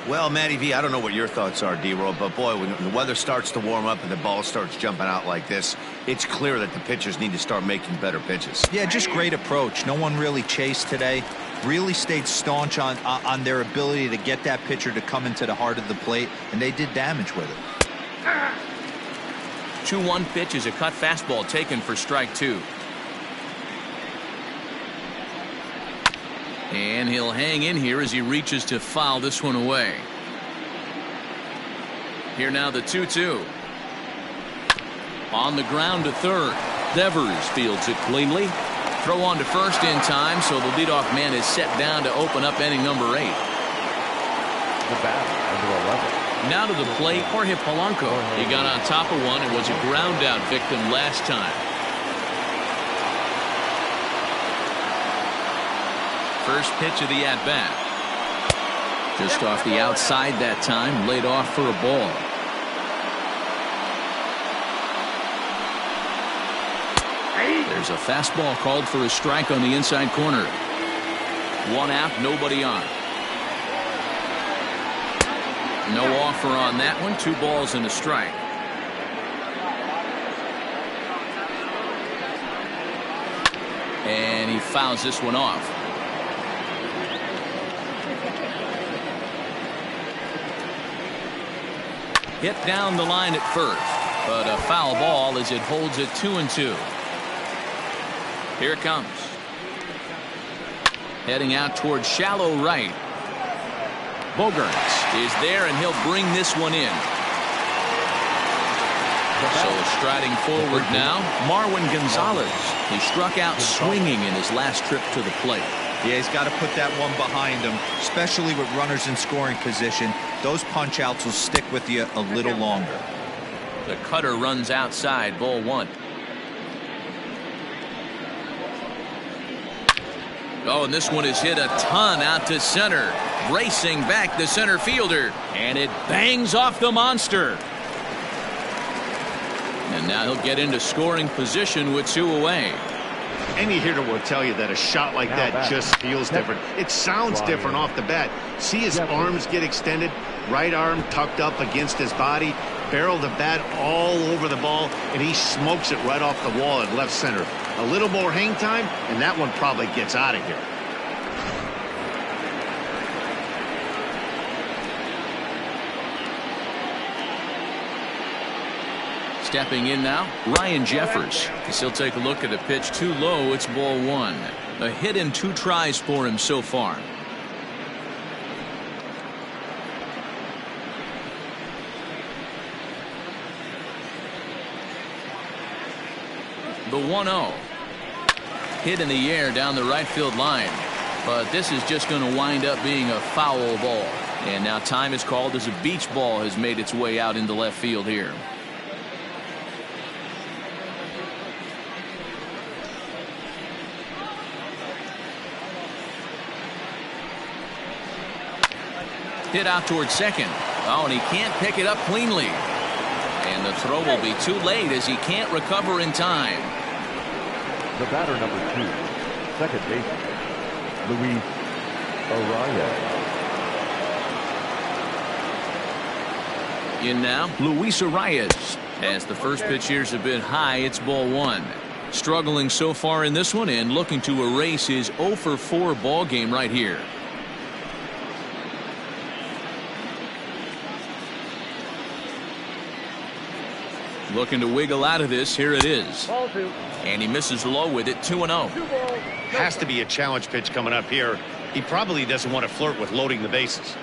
Well, Matty V, I don't know what your thoughts are, D-Roll, but boy, when the weather starts to warm up and the ball starts jumping out like this, it's clear that the pitchers need to start making better pitches. Yeah, just great approach. No one really chased today. Really stayed staunch on their ability to get that pitcher to come into the heart of the plate, and they did damage with it. 2-1 pitch is a cut fastball taken for strike 2. And he'll hang in here as he reaches to foul this one away. Here now the 2-2. On the ground to third. Devers fields it cleanly. Throw on to first in time, so the leadoff man is set down to open up inning number 8. The bat, number 11. Now to the plate, Jorge Polanco. He got on top of one and was a ground out victim last time. First pitch of the at-bat. Just off the outside that time, laid off for a ball. There's a fastball called for a strike on the inside corner. 1 out, nobody on. No offer on that one. 2 balls and a strike. And he fouls this one off. Hit down the line at first, but a foul ball as it holds it 2-2. Here it comes. Heading out towards shallow right. Bogaerts is there, and he'll bring this one in. So striding forward now, Marwin Gonzalez. He struck out swinging in his last trip to the plate. Yeah, he's got to put that one behind him, especially with runners in scoring position. Those punch outs will stick with you a little longer. The cutter runs outside, ball one. Oh, and this one is hit a ton out to center. Racing back the center fielder, and it bangs off the monster. And now he'll get into scoring position with 2 away. Any hitter will tell you that a shot like that just feels different. It sounds different off the bat. See his arms get extended, right arm tucked up against his body, barrel the bat all over the ball, and he smokes it right off the wall at left center. A little more hang time, and that one probably gets out of here. Stepping in now, Ryan Jeffers. He'll take a look at a pitch too low. It's ball one. A hit in 2 tries for him so far. The 1-0. Hit in the air down the right field line. But this is just going to wind up being a foul ball. And now time is called as a beach ball has made its way out into left field here. Hit out towards second. Oh, and he can't pick it up cleanly. And the throw will be too late as he can't recover in time. The batter, number 2, second baseman, Luis Arias. In now, Luis Arias. As the first pitch here's a bit high, it's ball one. Struggling so far in this one and looking to erase his 0 for 4 ball game right here. Looking to wiggle out of this. Here it is. And he misses low with it. 2-0. Has to be a challenge pitch coming up here. He probably doesn't want to flirt with loading the bases.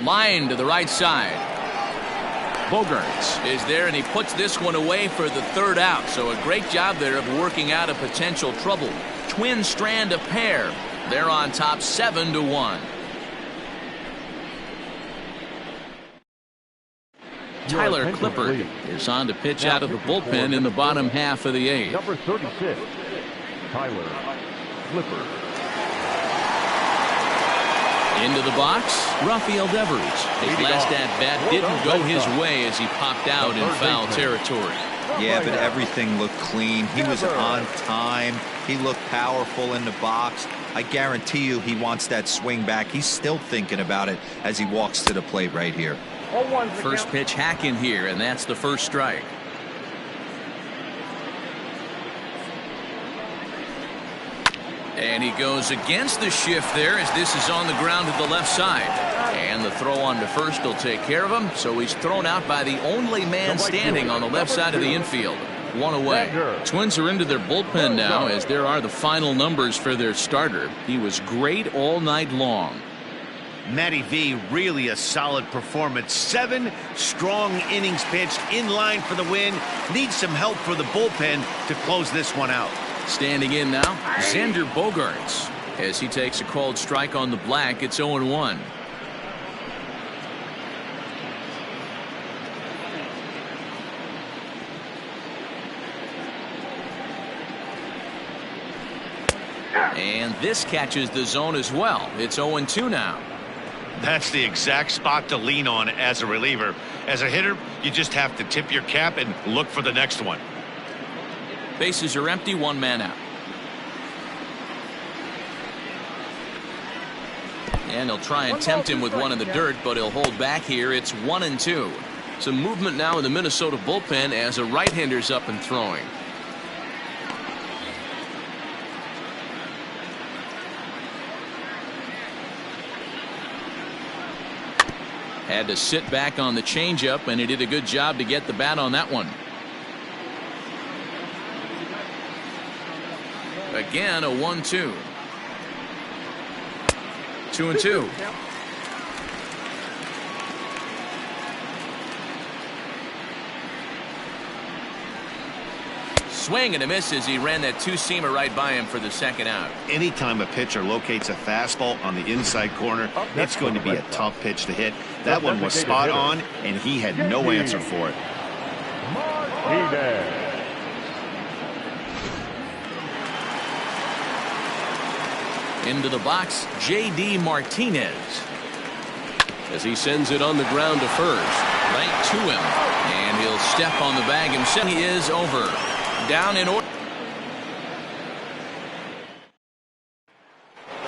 Line to the right side. Bogaerts is there, and he puts this one away for the 3rd out. So a great job there of working out a potential trouble. Twins strand a pair. They're on top 7-1. Tyler Clippard is on to pitch out of the bullpen in the bottom half of the 8th. Number 36, Tyler Clippard. Into the box, Rafael Devers. His last at-bat didn't go his way as he popped out in foul territory. Yeah, but everything looked clean. He was on time. He looked powerful in the box. I guarantee you he wants that swing back. He's still thinking about it as he walks to the plate right here. First pitch hack in here, and that's the first strike. And he goes against the shift there as this is on the ground to the left side. And the throw on to first will take care of him. So he's thrown out by the only man standing on the left side of the infield. 1 away. Twins are into their bullpen now as there are the final numbers for their starter. He was great all night long. Matty V, really a solid performance. 7 strong innings pitched, in line for the win. Needs some help for the bullpen to close this one out. Standing in now, Xander Bogaerts. As he takes a called strike on the black, it's 0-1. And this catches the zone as well. It's 0-2 now. That's the exact spot to lean on as a reliever. As a hitter, you just have to tip your cap and look for the next one. Bases are empty, 1 man out. And he'll try and tempt him with one in the dirt, but he'll hold back here. It's 1-2. Some movement now in the Minnesota bullpen as a right-hander's up and throwing. Had to sit back on the changeup, and he did a good job to get the bat on that one. Again, a 1-2. 2-2. swing and a miss as he ran that two-seamer right by him for the second out. Anytime a pitcher locates a fastball on the inside corner, it's going to be a tough pitch to hit. That one was spot on, and he had no answer for it. Into the box, J.D. Martinez. As he sends it on the ground to first. Right to him. And he'll step on the bag himself. He is over. Down in order.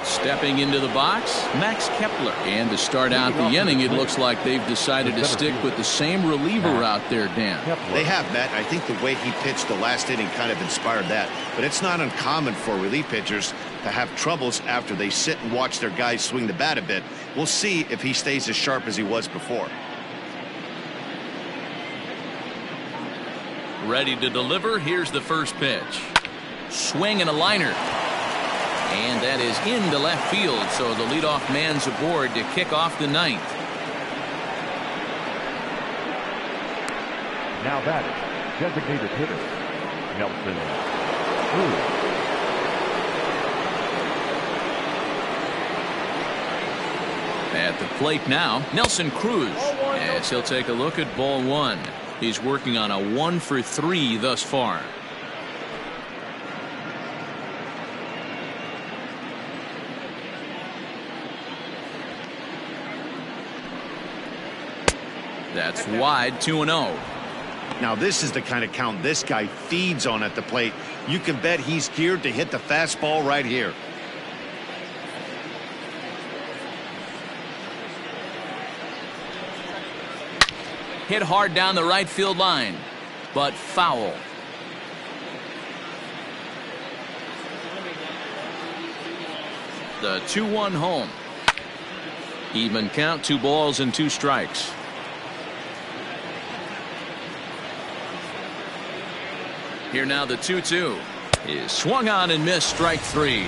Stepping into the box, Max Kepler. And to start out the inning, it looks like they've decided to stick with the same reliever out there, Dan. They have, Matt. I think the way he pitched the last inning kind of inspired that. But it's not uncommon for relief pitchers to have troubles after they sit and watch their guys swing the bat a bit. We'll see if he stays as sharp as he was before. Ready to deliver. Here's the first pitch. Swing and a liner. And that is into left field, so the leadoff man's aboard to kick off the ninth. Now batting, designated hitter, Nelson Cruz. At the plate now, Nelson Cruz, as he'll take a look at ball one. He's working on a 1-for-3 thus far. That's wide, 2-0. Now this is the kind of count this guy feeds on at the plate. You can bet he's geared to hit the fastball right here. Hit hard down the right field line, but foul. The 2-1 home. Even count, 2 balls and 2 strikes. Here now the 2-2 is swung on and missed, strike 3.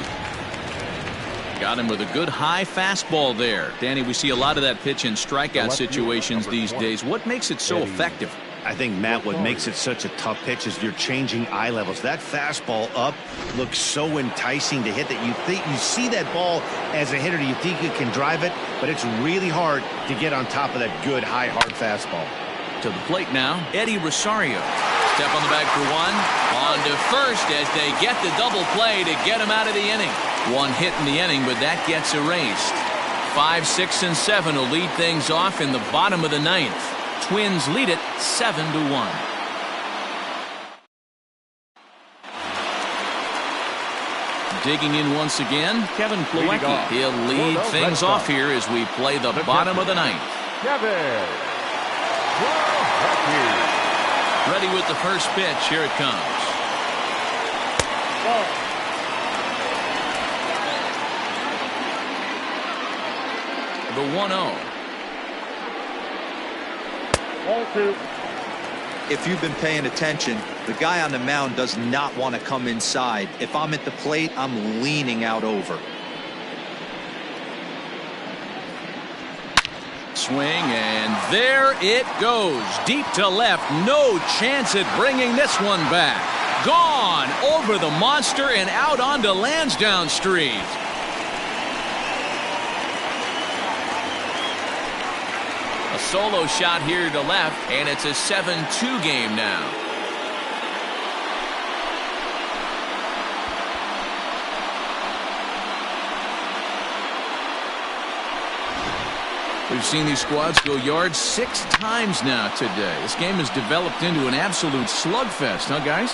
Got him with a good high fastball there. Danny, we see a lot of that pitch in strikeout situations these days. What makes it so effective? I think, Matt, what makes it such a tough pitch is you're changing eye levels. That fastball up looks so enticing to hit that you see that ball as a hitter. You think you can drive it, but it's really hard to get on top of that good, high, hard fastball. To the plate now, Eddie Rosario. Step on the bag for one. On to first as they get the double play to get him out of the inning. One hit in the inning, but that gets erased. 5, 6, and 7 will lead things off in the bottom of the ninth. Twins lead it 7-1. Digging in once again, Kevin Plawecki. He'll lead things off here as we play the bottom of the ninth. Kevin. Ready with the first pitch. Here it comes. The 1-0. 1-2. If you've been paying attention, the guy on the mound does not want to come inside. If I'm at the plate, I'm leaning out over. Swing, and there it goes. Deep to left. No chance at bringing this one back. Gone over the monster and out onto Lansdowne Street. A solo shot here to left, and it's a 7-2 game now. We've seen these squads go yards 6 times now today. This game has developed into an absolute slugfest, huh, guys?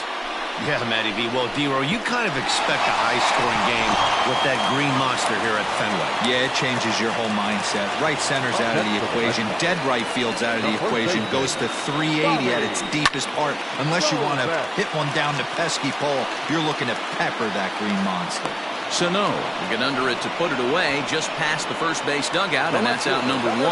Yeah, Matty V. Well, D-Row, you kind of expect a high-scoring game with that green monster here at Fenway. Yeah, it changes your whole mindset. Right center's out of the equation. Dead right field's out of the equation. Goes to 380 at its deepest part. Unless you want to hit one down the pesky pole, you're looking to pepper that green monster. Sano will get under it to put it away just past the first base dugout, and that's out number 1.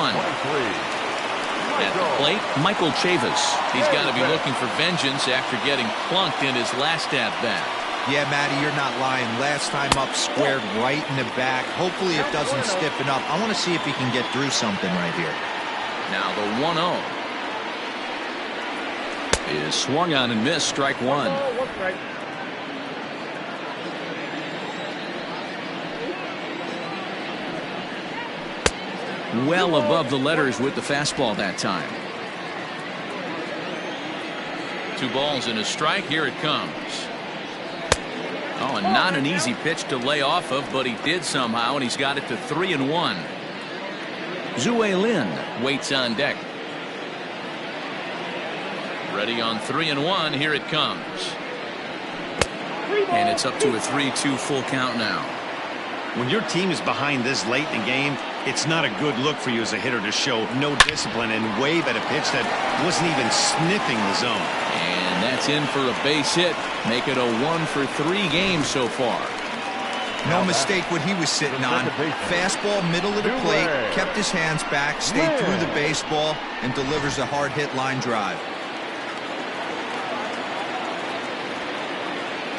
At the plate, Michael Chavis. He's got to be looking for vengeance after getting plunked in his last at-bat. Yeah, Matty, you're not lying. Last time up, squared right in the back. Hopefully it doesn't stiffen up. I want to see if he can get through something right here. Now the 1-0. is swung on and missed. Strike one. Oh, one strike. Well above the letters with the fastball that time. 2 balls and a strike. Here it comes. Oh, and not an easy pitch to lay off of, but he did somehow, and he's got it to 3-1. Zue Lin waits on deck. Ready on 3-1. Here it comes. And it's up to a 3-2 full count now. When your team is behind this late in the game, it's not a good look for you as a hitter to show no discipline and wave at a pitch that wasn't even sniffing the zone. And that's in for a base hit. Make it a 1-for-3 game so far. No mistake what he was sitting on. Fastball, middle of the plate, kept his hands back, stayed through the baseball, and delivers a hard hit line drive.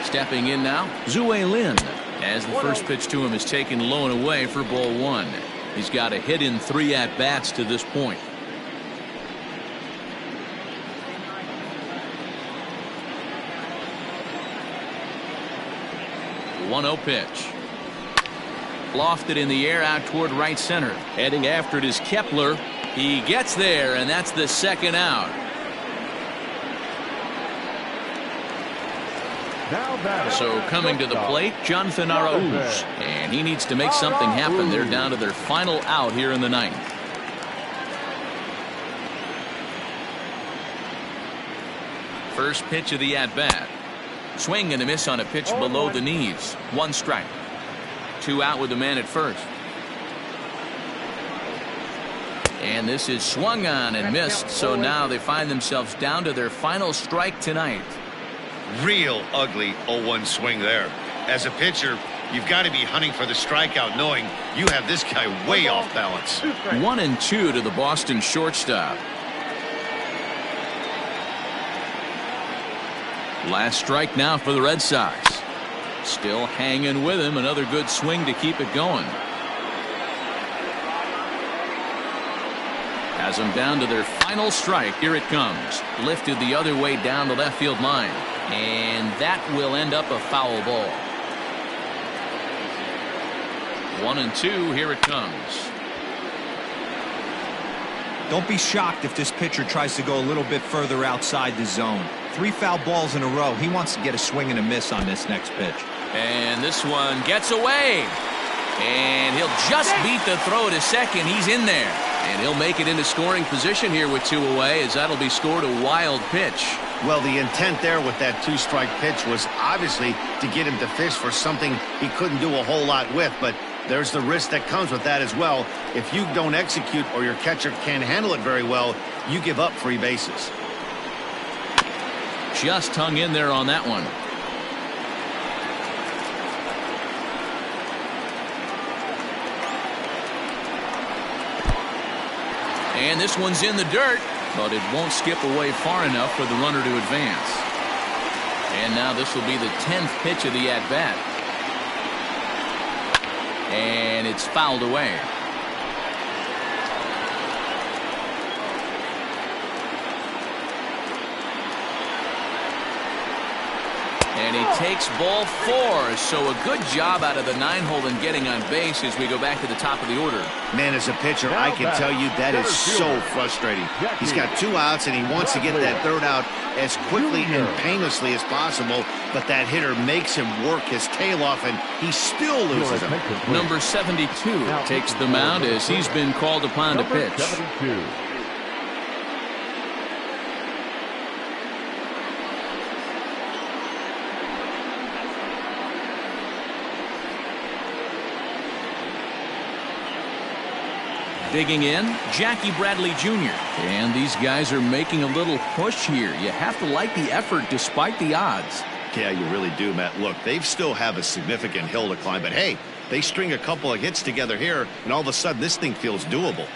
Stepping in now, Zue Lin, as the first pitch to him is taken low and away for ball 1. He's got a hit in 3 at-bats to this point. The 1-0 pitch. Lofted in the air out toward right center. Heading after it is Kepler. He gets there, and that's the second out. So coming to the plate, Jonathan Arauz, and he needs to make something happen. They're down to their final out here in the 9th. First pitch of the at-bat. Swing and a miss on a pitch below the knees. 1 strike. 2 out with the man at first. And this is swung on and missed, so now they find themselves down to their final strike tonight. Real ugly 0-1 swing there. As a pitcher, you've got to be hunting for the strikeout, knowing you have this guy way off balance. 1-2 to the Boston shortstop. Last strike now for the Red Sox. Still hanging with him. Another good swing to keep it going. Has them down to their final strike. Here it comes. Lifted the other way down the left field line. And that will end up a foul ball. 1-2. Here it comes. Don't be shocked if this pitcher tries to go a little bit further outside the zone. 3 foul balls in a row. He wants to get a swing and a miss on this next pitch. And this one gets away. And he'll just beat the throw to second. He's in there. And he'll make it into scoring position here with 2 away, as that'll be scored a wild pitch. Well, the intent there with that 2-strike pitch was obviously to get him to fish for something he couldn't do a whole lot with, but there's the risk that comes with that as well. If you don't execute or your catcher can't handle it very well, you give up free bases. Just hung in there on that one. And this one's in the dirt, but it won't skip away far enough for the runner to advance. And now this will be the 10th pitch of the at-bat. And it's fouled away. And he takes ball 4. So a good job out of the 9-hole in getting on base as we go back to the top of the order. Man, as a pitcher, I can tell you that is so frustrating. He's got 2 outs and he wants to get that 3rd out as quickly and painlessly as possible, but that hitter makes him work his tail off and he still loses him. Number 72 takes the mound as he's been called upon to pitch. 72. Digging in, Jackie Bradley Jr. And these guys are making a little push here. You have to like the effort despite the odds. Yeah, you really do, Matt. Look, they still have a significant hill to climb, but hey, they string a couple of hits together here, and all of a sudden this thing feels doable.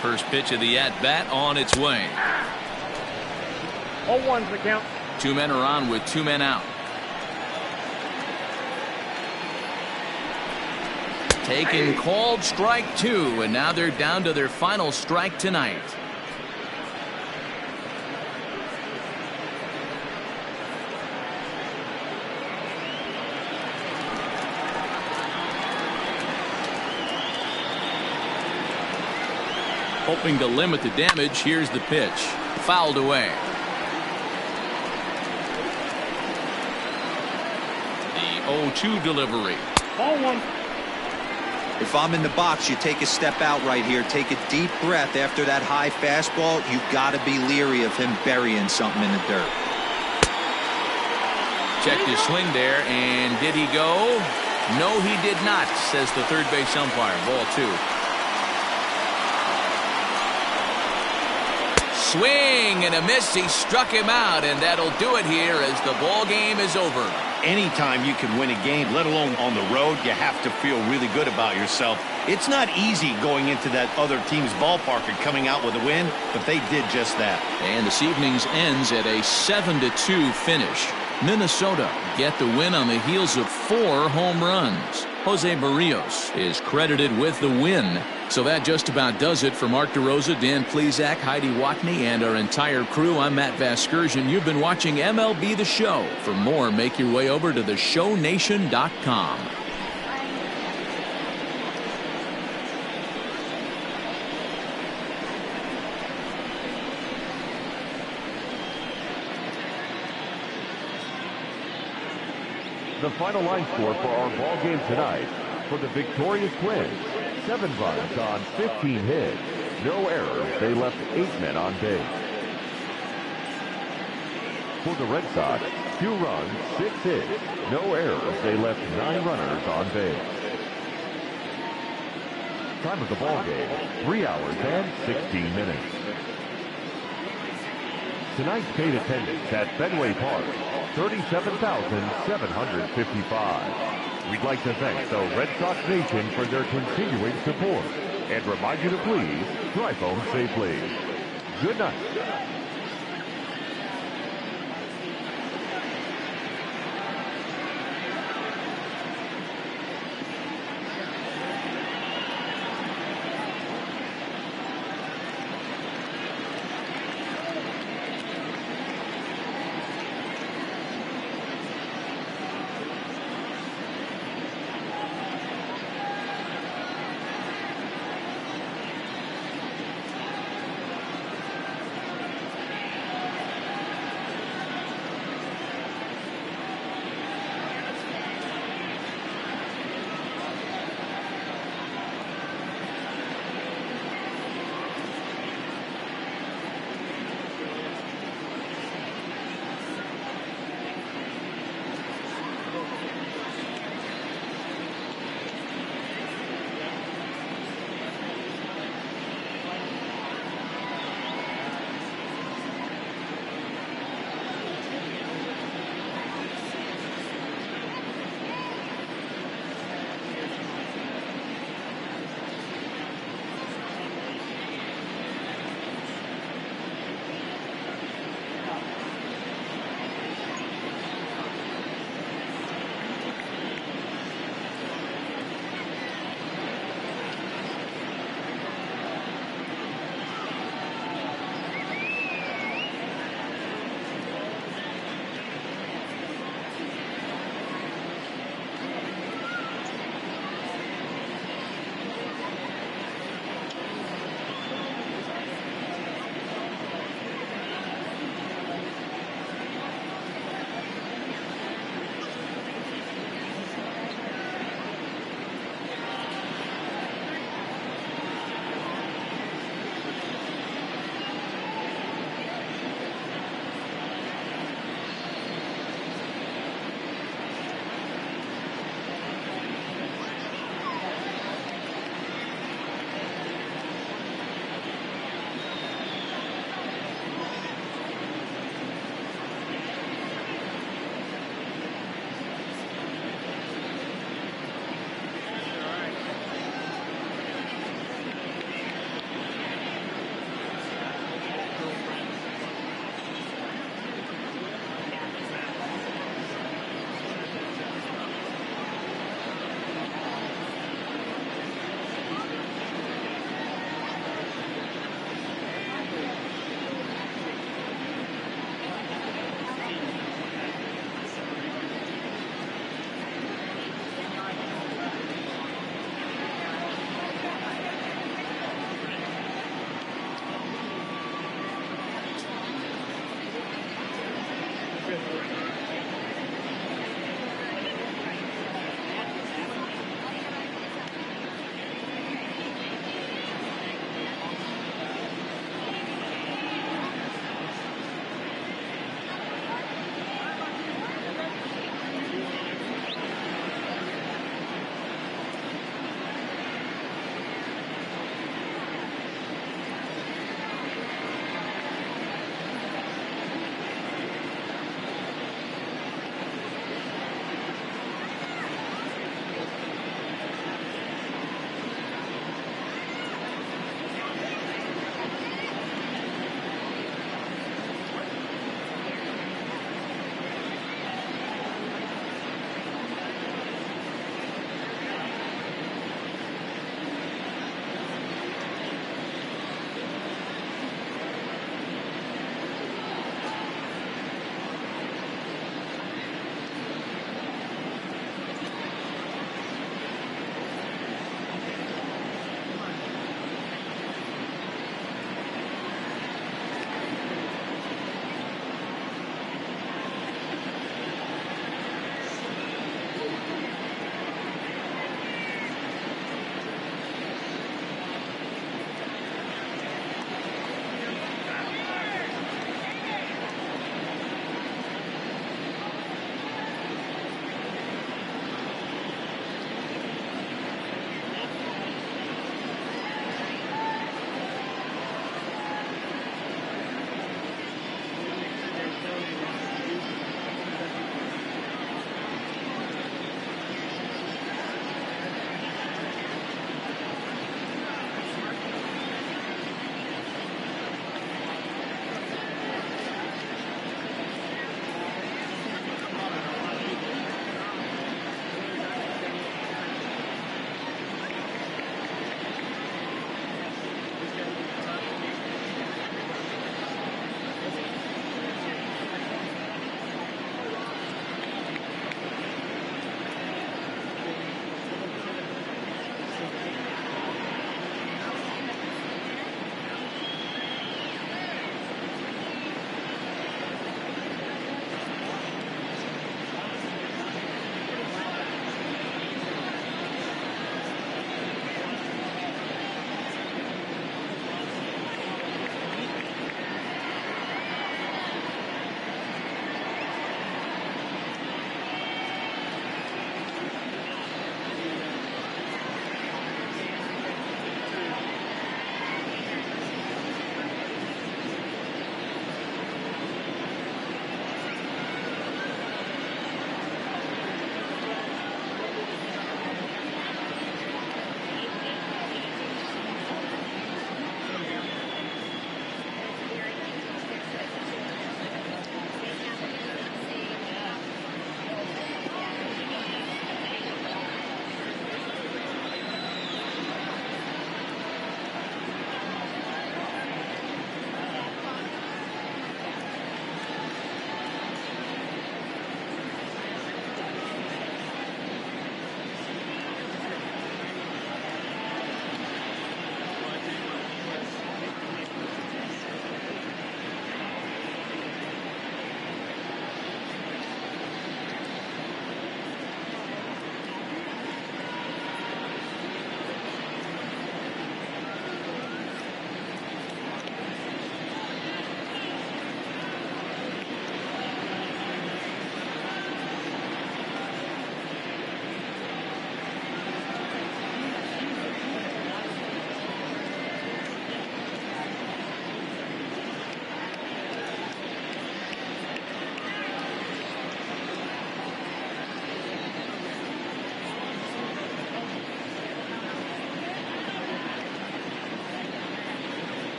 First pitch of the at-bat on its way. 0-1's the count. 2 men are on with 2 men out. Taking called strike 2, and now they're down to their final strike tonight. Hoping to limit the damage, here's the pitch. Fouled away. The 0-2 delivery. Ball 1. If I'm in the box, you take a step out right here. Take a deep breath after that high fastball. You've got to be leery of him burying something in the dirt. Checked his swing there, and did he go? No, he did not, says the third base umpire. Ball 2. Swing and a miss. He struck him out, and that'll do it here as the ball game is over. Anytime you can win a game, let alone on the road, you have to feel really good about yourself. It's not easy going into that other team's ballpark and coming out with a win, but they did just that. And this evening's ends at a 7-2 finish. Minnesota get the win on the heels of 4 home runs. Jose Barrios is credited with the win. So that just about does it for Mark DeRosa, Dan Plesac, Heidi Watney, and our entire crew. I'm Matt Vasgersian. You've been watching MLB The Show. For more, make your way over to theshownation.com. The final line score for our ball game tonight: for the victorious Twins, 7 runs on 15 hits, no errors. They left 8 men on base. For the Red Sox, 2 runs, 6 hits, no errors. They left 9 runners on base. Time of the ball game: 3 hours and 16 minutes. Tonight's paid attendance at Fenway Park, 37,755. We'd like to thank the Red Sox Nation for their continuing support and remind you to please drive home safely. Good night.